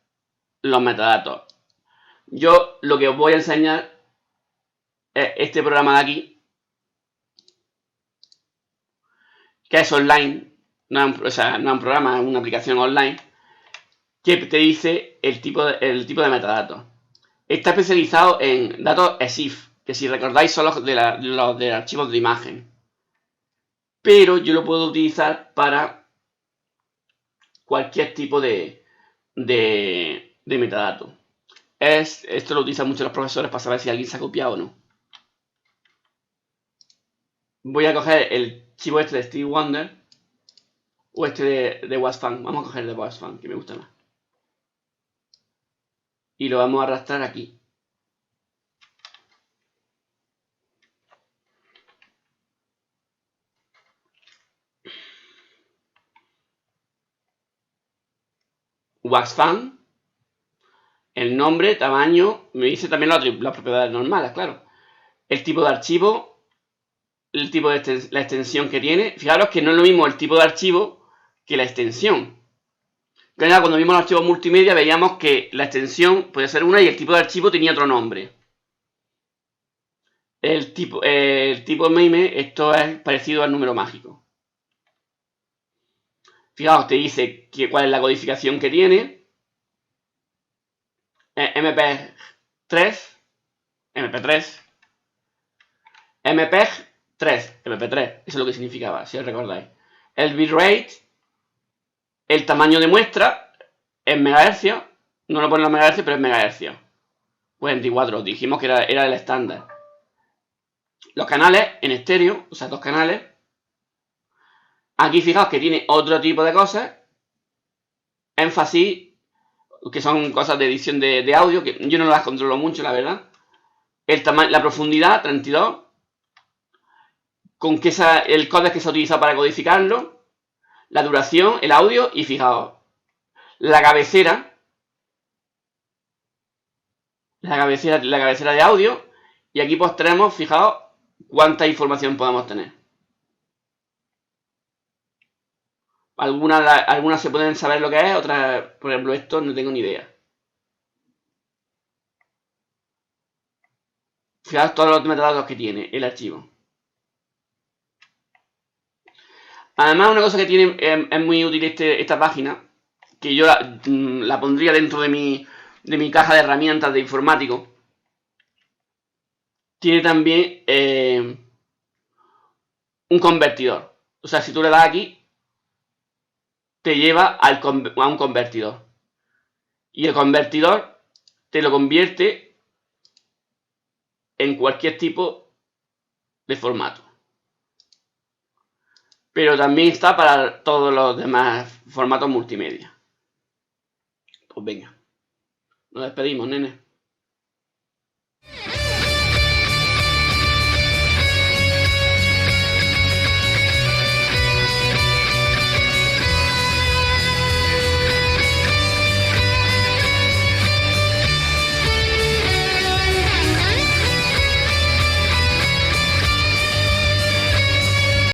[SPEAKER 1] los metadatos. Yo lo que os voy a enseñar es este programa de aquí, que es online, no es un programa, es una aplicación online, que te dice el tipo de metadatos. Está especializado en datos EXIF, que si recordáis son los de archivos de imagen. Pero yo lo puedo utilizar para cualquier tipo de metadato. Esto lo utilizan mucho los profesores para saber si alguien se ha copiado o no. Voy a coger el archivo este de Stevie Wonder o este de Was Funk. Vamos a coger el de Was Funk, que me gusta más. Y lo vamos a arrastrar aquí. Was Funk, el nombre, tamaño, me dice también las propiedades normales, claro. El tipo de archivo, el tipo de la extensión que tiene. Fijaros que no es lo mismo el tipo de archivo que la extensión. Cuando vimos los archivos multimedia veíamos que la extensión podía ser una y el tipo de archivo tenía otro nombre. El tipo MIME, esto es parecido al número mágico. Fijaos, te dice cuál es la codificación que tiene. MP3, MP3, MP3, MP3, eso es lo que significaba, si os recordáis. El bitrate, el tamaño de muestra, en megahercios, no lo pone en los megahercios, pero es megahercios. 44, dijimos que era el estándar. Los canales en estéreo, o sea, 2 canales. Aquí fijaos que tiene otro tipo de cosas. Énfasis, que son cosas de edición de audio, que yo no las controlo mucho, la verdad. La profundidad, 32. El códec que se ha utilizado para codificarlo. La duración, el audio y fijaos. La cabecera. La cabecera de audio. Y aquí pues tenemos, fijaos, cuánta información podemos tener. Algunas se pueden saber lo que es, otras, por ejemplo, esto no tengo ni idea. Fijaos todos los metadatos que tiene el archivo. Además, una cosa que tiene es muy útil esta página, que yo la pondría dentro de mi caja de herramientas de informático. Tiene también un convertidor. O sea, si tú le das aquí, te lleva a un convertidor. Y el convertidor te lo convierte en cualquier tipo de formato. Pero también está para todos los demás formatos multimedia. Pues venga, nos despedimos, nene.